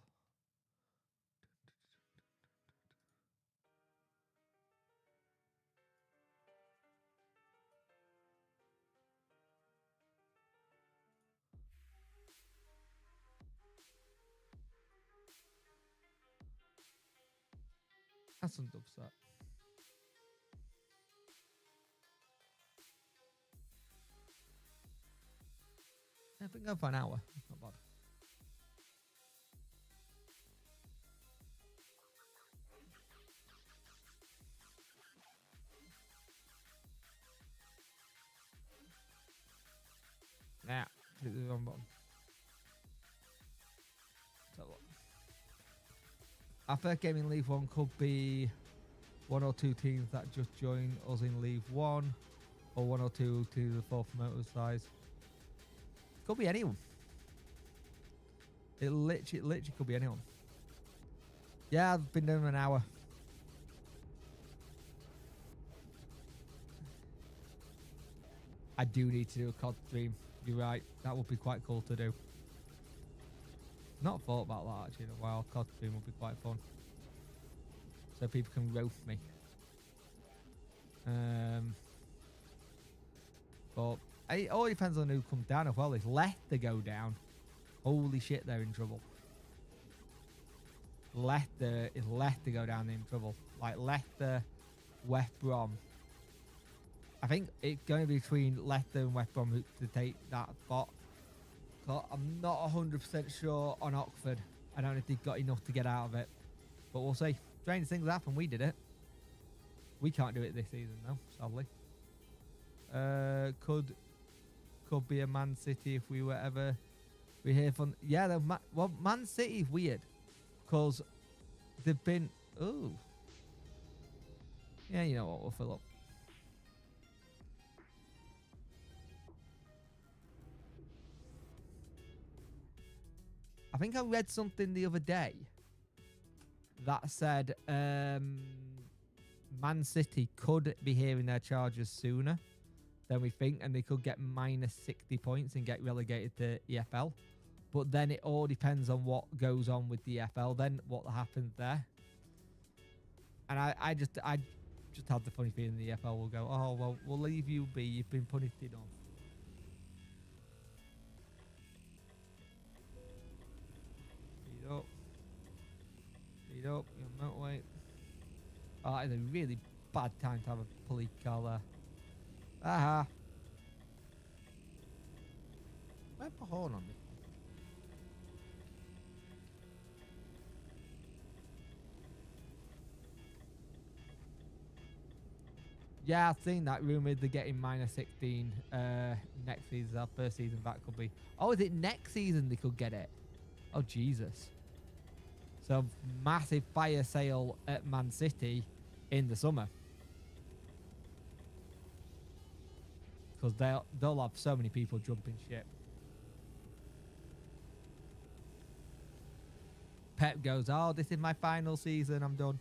That's some dubstep. I think I've for an hour. That's not bad. Now, hit the wrong button. So what? Our first game in League 1 could be 1 or 2 teams that just join us in League 1, or 1 or 2 to the 4th promoter size. Could be anyone. It literally could be anyone. Yeah, I've been doing an hour. I do need to do a COD stream. You're right. That would be quite cool to do. Not thought about that actually in a while. COD stream would be quite fun. So people can roast me. But it all depends on who comes down as well. If Leicester go down, holy shit, they're in trouble. If Leicester go down, they're in trouble. Like Leicester, West Brom. I think it's going to be between Leicester and West Brom to take that spot. I'm not 100% sure on Oxford. I don't know if they've got enough to get out of it. But we'll see. Strange things happen. We did it. We can't do it this season, though, sadly. Could be a Man City if we were ever... We hear from... Yeah, well, Man City is weird. Because they've been... Ooh. Yeah, you know what? We'll fill up. I think I read something the other day that said Man City could be hearing their charges sooner than we think, and they could get minus 60 points and get relegated to EFL. But then it all depends on what goes on with the EFL, then what happens there. And I just had the funny feeling the EFL will go, oh, well, we'll leave you be. You've been punished enough. Speed up, your motorway. Oh, that is a really bad time to have a police car there. Aha! Where's the horn on this? Yeah, I've seen that rumored they're getting minus 16 next season. Our first season back could be. Oh, is it next season they could get it? Oh, Jesus. So, massive fire sale at Man City in the summer. Because they'll have so many people jumping ship. Pep goes, oh, this is my final season. I'm done.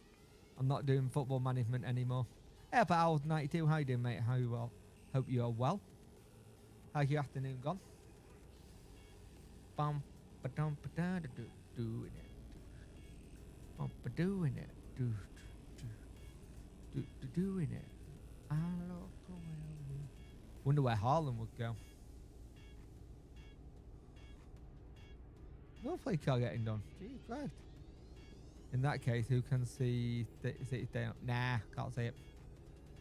I'm not doing football management anymore. Hey, but I was 92. How you doing, mate? How you well? Hope you are well. How's your afternoon gone? Bum, ba-dum, ba-da, doing it. Bum, ba-doing it. Doing it. I look away. Wonder where Haaland would go. No play car getting done. Jesus Christ. In that case, who can see City's day up? Nah, can't see it.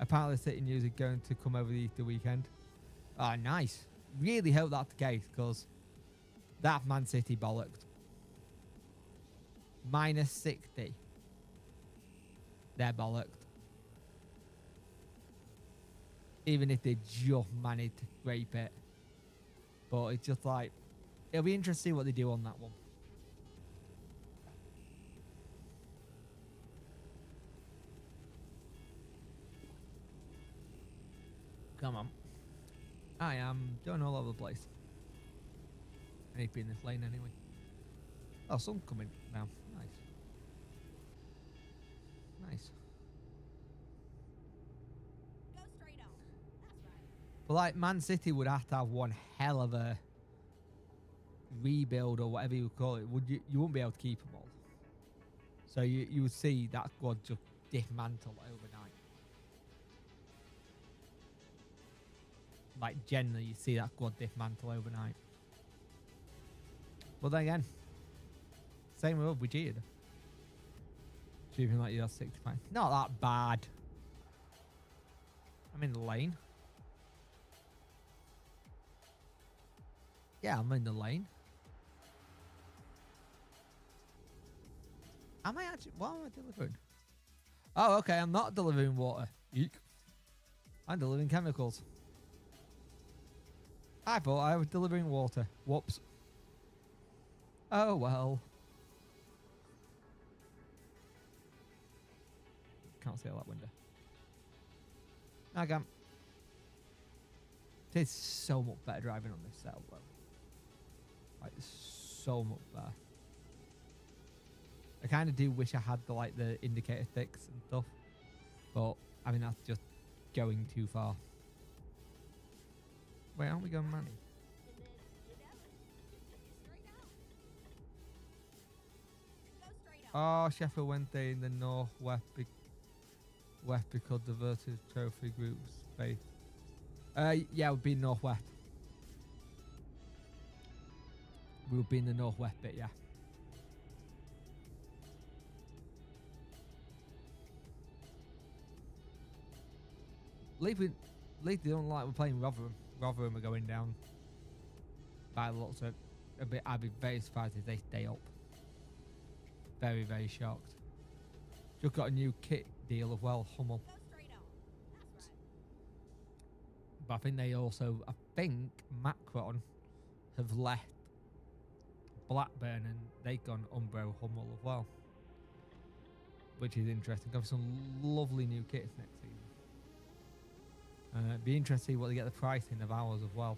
Apparently, City News are going to come over the Easter weekend. Ah, nice. Really hope that's the case, because that Man City bollocked. Minus 60. They're bollocked. Even if they just managed to scrape it. But it's just like, it'll be interesting to see what they do on that one. Come on. I am going all over the place. I need to be in this lane anyway. Oh, sun's coming now. Nice. Nice. Go straight on. That's right. But like Man City would have to have one hell of a rebuild or whatever you would call it. You wouldn't be able to keep them all. So you would see that squad just dismantle overnight. Like generally you see that squad dismantle overnight. But then again, same with us, we cheated. Achieving like you're 65. Not that bad. I'm in the lane. Yeah, I'm in the lane. Am I actually... What am I delivering? Oh, okay, I'm not delivering water. Eek. I'm delivering chemicals. I thought I was delivering water. Whoops. Oh, well. Can't see out that window. I can't. It's so much better driving on this setup, though. Like, so much better. I kind of do wish I had the indicator sticks and stuff. But, I mean, that's just going too far. Wait, aren't we going money? And then, you know it. Go straight on. Oh, Sheffield Wednesday in the northwest because the versus trophy group space. Yeah, we'd be northwest. We would be in the northwest bit, yeah. Leeds they don't like we're playing Rotherham. Rotherham are going down by the looks of it. I'd be very surprised if they stay up. Very, very shocked. Just got a new kit deal as well, Hummel. Go straight on. That's right. But I think they also, I think Macron have left Blackburn and they've gone Umbro Hummel as well. Which is interesting. Got some lovely new kits next season. It'd be interesting to see what they get the pricing of ours as well.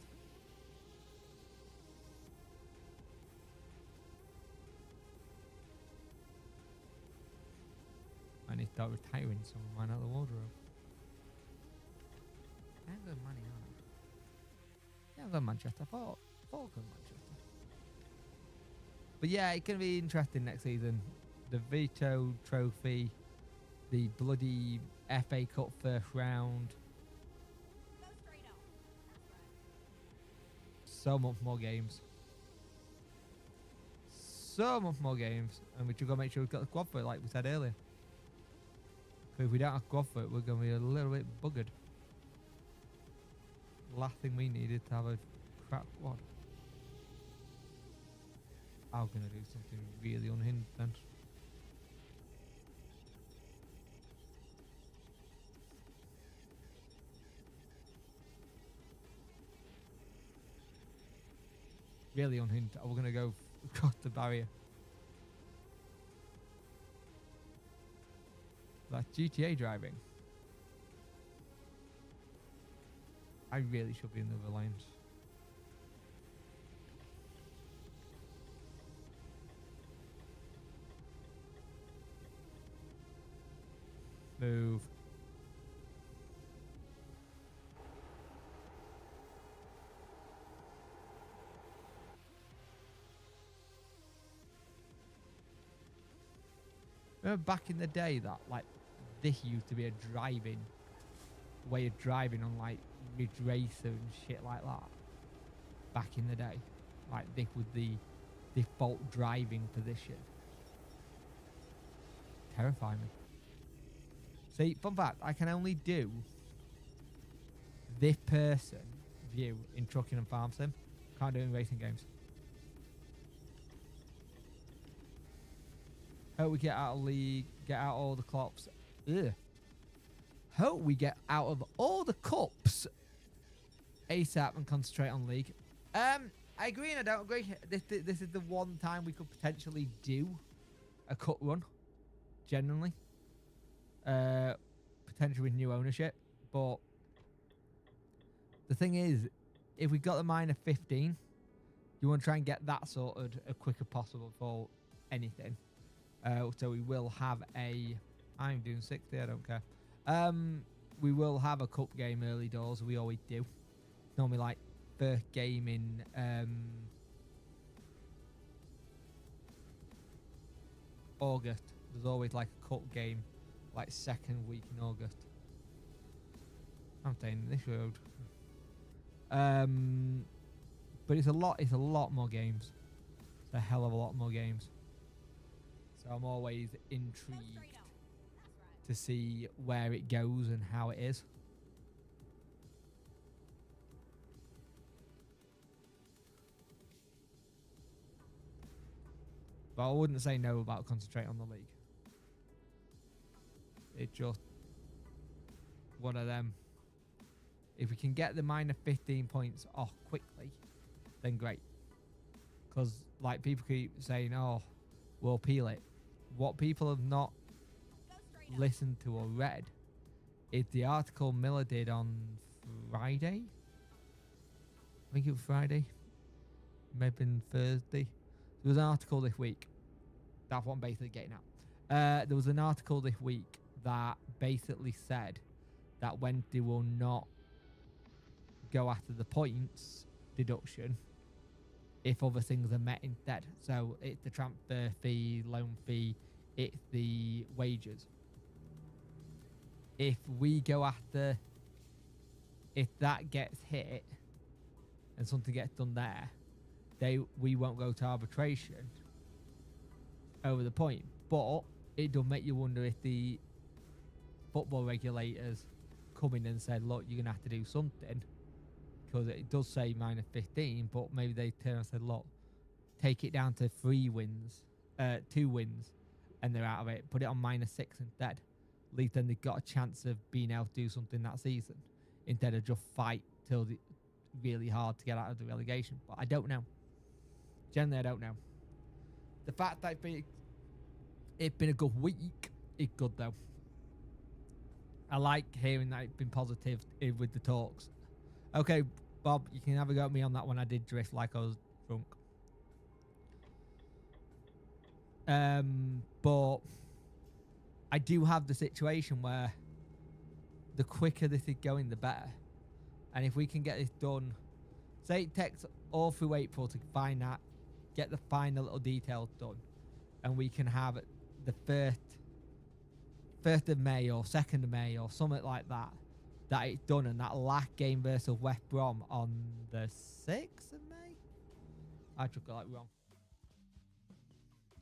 I need to start retiring some of mine out of the wardrobe. I haven't got money on it. Yeah, I've got Manchester. I thought I'd got Manchester. But yeah, it's going to be interesting next season. The Vito Trophy, the bloody FA Cup first round. Go straight on. That's right. So much more games. So much more games. And we just got to make sure we've got the squad for it, like we said earlier. Because if we don't have squad for it, we're going to be a little bit buggered. Last thing we needed to have a crap squad. I'm going to do something really unhinged then. Really unhinged. We're going to go across the barrier. That's GTA driving. I really should be in the other lanes. Move. Remember back in the day that like this used to be a driving way of driving on like Ridge Racer and shit like that. Back in the day, like this was the default driving position. Terrify me. See, fun fact, I can only do this person view in trucking and farm sim. Can't do it in racing games. Hope we get out of league, get out all the cups. Ugh. Hope we get out of all the cups ASAP and concentrate on league. I agree and I don't agree. This is the one time we could potentially do a cut run. Genuinely. Potentially with new ownership. But the thing is, if we got the minor 15, you want to try and get that sorted as quick as possible for anything. So we will have a... I'm doing 60, I don't care. We will have a cup game early doors. We always do. Normally like first game in August. There's always like a cup game like second week in August. I'm saying this road. But it's a lot more games. It's a hell of a lot more games. So I'm always intrigued to see where it goes and how it is. But I wouldn't say no about concentrate on the league. It's just one of them. If we can get the minor 15 points off quickly, then great. Because like people keep saying, oh, we'll peel it. What people have not listened to or read is the article Miller did on Friday. I think it was Friday. Maybe Thursday. There was an article this week. That's what I'm basically getting at. There was an article this week that basically said that Wednesday will not go after the points deduction if other things are met instead. So it's the transfer fee, loan fee, it's the wages. If we go after if that gets hit and something gets done there, we won't go to arbitration over the point. But it does make you wonder if the football regulators come in and say, look, you're going to have to do something, because it does say minus 15, but maybe they turn and said, look, take it down to 2 wins, and they're out of it. Put it on minus 6 instead. At least then they've got a chance of being able to do something that season, instead of just fight till really hard to get out of the relegation. But I don't know. Generally, I don't know. The fact that it's been a good week is good, though. I like hearing that it's been positive with the talks. Okay, Bob, you can have a go at me on that one. I did drift like I was drunk. But I do have the situation where the quicker this is going, the better. And if we can get this done, say it takes all through April to find that, get the final little details done, and we can have the 1st of May or 2nd of May or something like that it's done, and that last game versus West Brom on the 6th of May? I took it like wrong.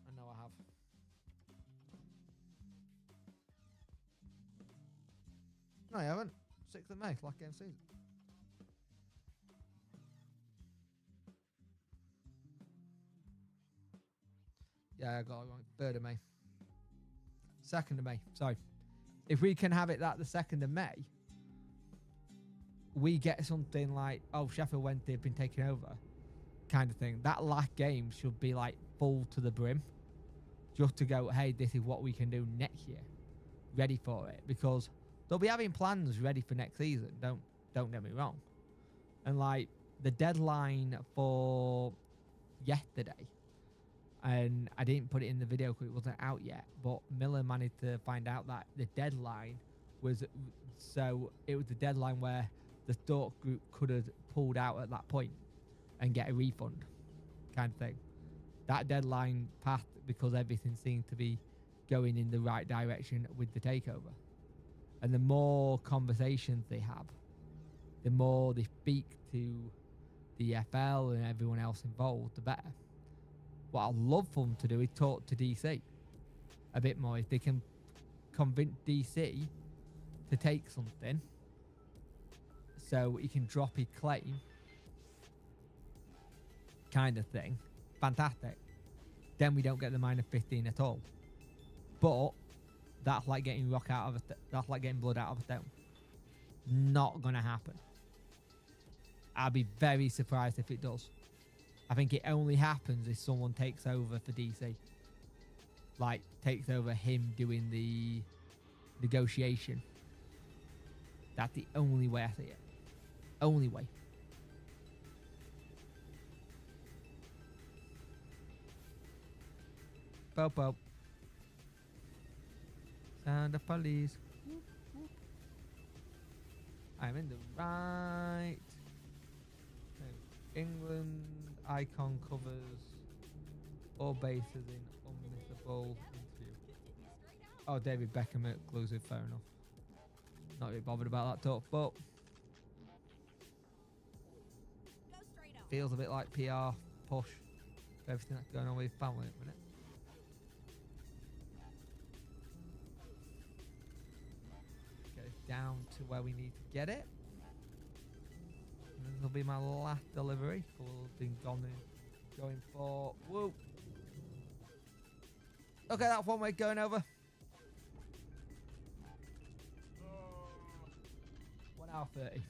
I know I have. No, I haven't. 6th of May, last game of season. Yeah, I got it wrong. 3rd of May. 2nd of May, sorry. If we can have it that the 2nd of May, we get something like, oh, Sheffield Wednesday have been taken over, kind of thing. That last game should be like full to the brim, just to go, hey, this is what we can do next year, ready for it, because they'll be having plans ready for next season. Don't get me wrong. And like the deadline for yesterday, and I didn't put it in the video because it wasn't out yet, but Miller managed to find out that the deadline was, so it was the deadline where the Stoke group could have pulled out at that point and get a refund, kind of thing. That deadline passed because everything seemed to be going in the right direction with the takeover. And the more conversations they have, the more they speak to the FL and everyone else involved, the better. What I'd love for them to do is talk to DC a bit more. If they can convince DC to take something so he can drop his claim, kind of thing, fantastic. Then we don't get the minus 15 at all. But that's like getting that's like getting blood out of a stone. Not gonna happen. I'll be very surprised if it does. I think it only happens if someone takes over for DC. Like, takes over him doing the negotiation. That's the only way I see it. Only way. Popo. Sound of police. Whoop, whoop. I'm in the right. England icon covers all bases in unmissable interview. Oh, David Beckham exclusive, fair enough. Not really bothered about that talk, but feels a bit like PR push for everything that's going on with family at the minute. Get it down to where we need to get it. This will be my last delivery. We'll be going for. Whoa. Okay, that's one way going over. 1 hour 30.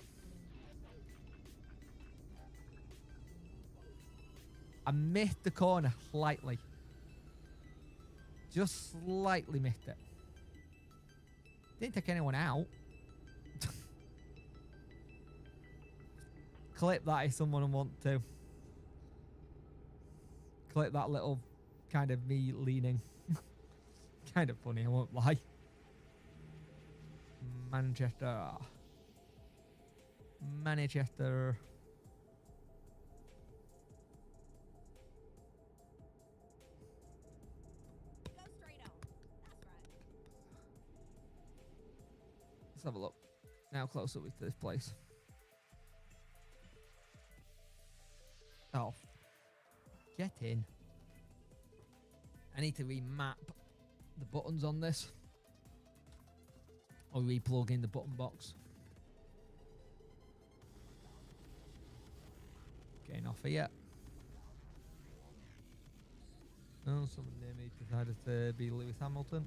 I missed the corner slightly. Just slightly missed it. Didn't take anyone out. Clip that if someone wants to. Clip that little kind of me leaning. Kind of funny, I won't lie. Manchester. Let's have a look. Now closer with this place. off. Get in. I need to remap the buttons on this. Or re-plug in the button box. Getting off here. Oh, someone near me decided to be Lewis Hamilton.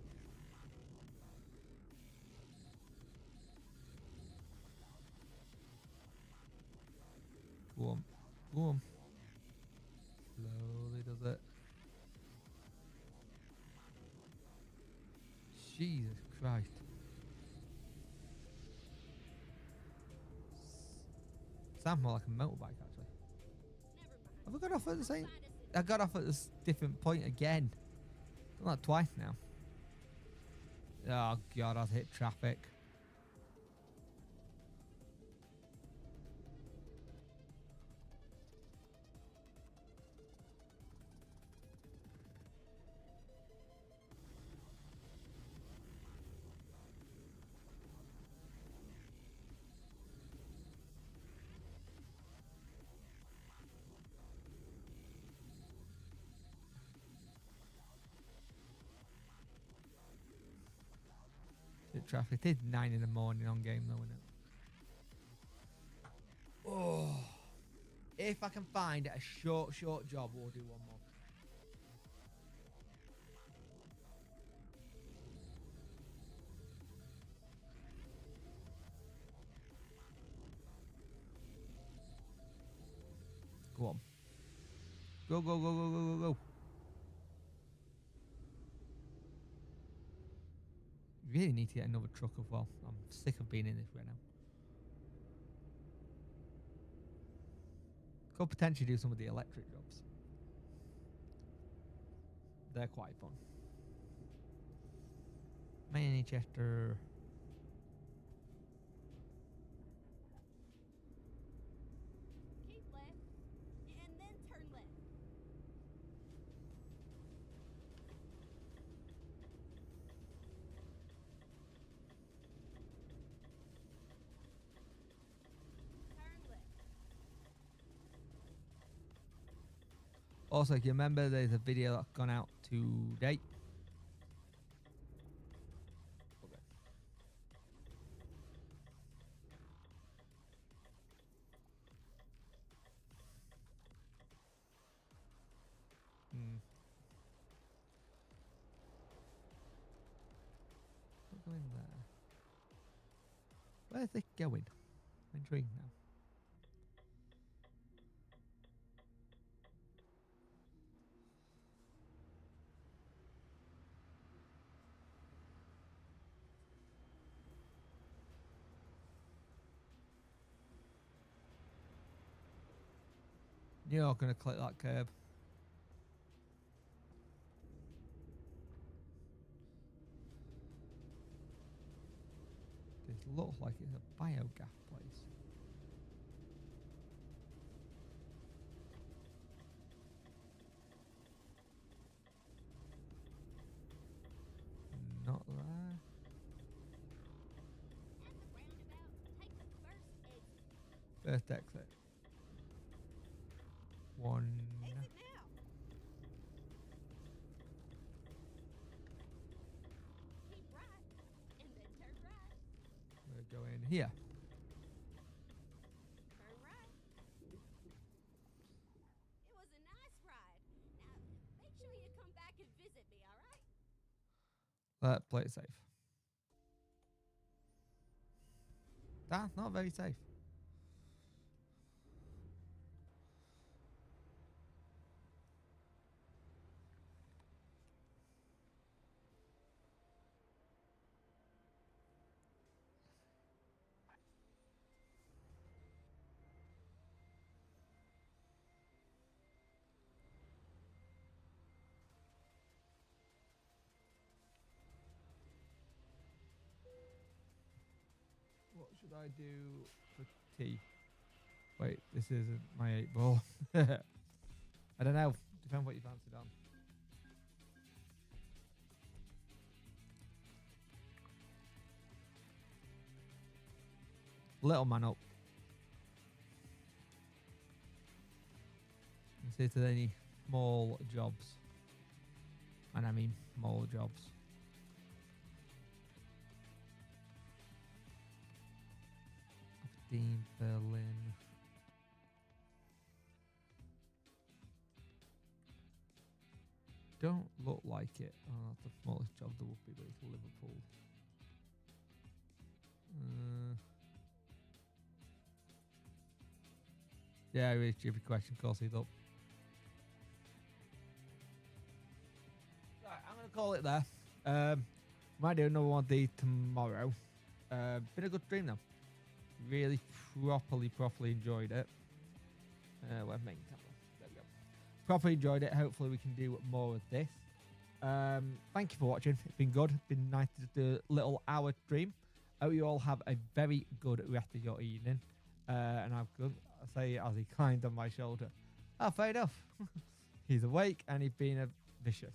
Go on. Go on. Slowly does it. Jesus Christ. Sounds more like a motorbike, actually. Have I got off at the same? I got off at this different point again. Done that twice now. Oh God, I've hit traffic. Traffic. It is 9 in the morning on game though, isn't it? Oh, if I can find a short job, we'll do one more. Go on. Go, go, go, go, go, go, go. Really need to get another truck as well. I'm sick of being in this right now. Could potentially do some of the electric jobs. They're quite fun. Manchester. Keep left, and then turn left. Turn left. Also, if you remember, there's a video that's gone out today. Okay. Don't go in there. Where's it going? I'm intrigued now. You're not going to click that curb. This looks like it's a biogas place. Not there. At the roundabout, take the first exit. First exit. One. Exit now. Keep right, and then turn right. We're going here. Turn right. It was a nice ride. Now, make sure you come back and visit me, all right? Play it safe. That's not very safe. What should I do for tea? Wait, this isn't my 8 ball. I don't know. Depends what you fancied on. Little man up. see if there's any small jobs. And I mean small jobs. Aberdeen, Berlin. Don't look like it. Oh, that's the smallest job there would be, but it's Liverpool. Yeah, really stupid question. Of course, he's up. Right, I'm gonna call it there. Might do another one of these tomorrow. Been a good stream though. Really properly enjoyed it. We're making camera. There we go. Properly enjoyed it. Hopefully we can do more of this. Thank you for watching. It's been good. It's been nice to do a little hour stream. Hope you all have a very good rest of your evening. And I've good. I say as he climbed on my shoulder. Oh, fair enough. He's awake and he's being vicious.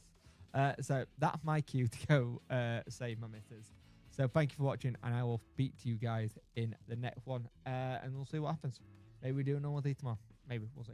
So that's my cue to go save my missus. So thank you for watching, and I will speak to you guys in the next one. And we'll see what happens. Maybe we do another one tomorrow. Maybe. We'll see.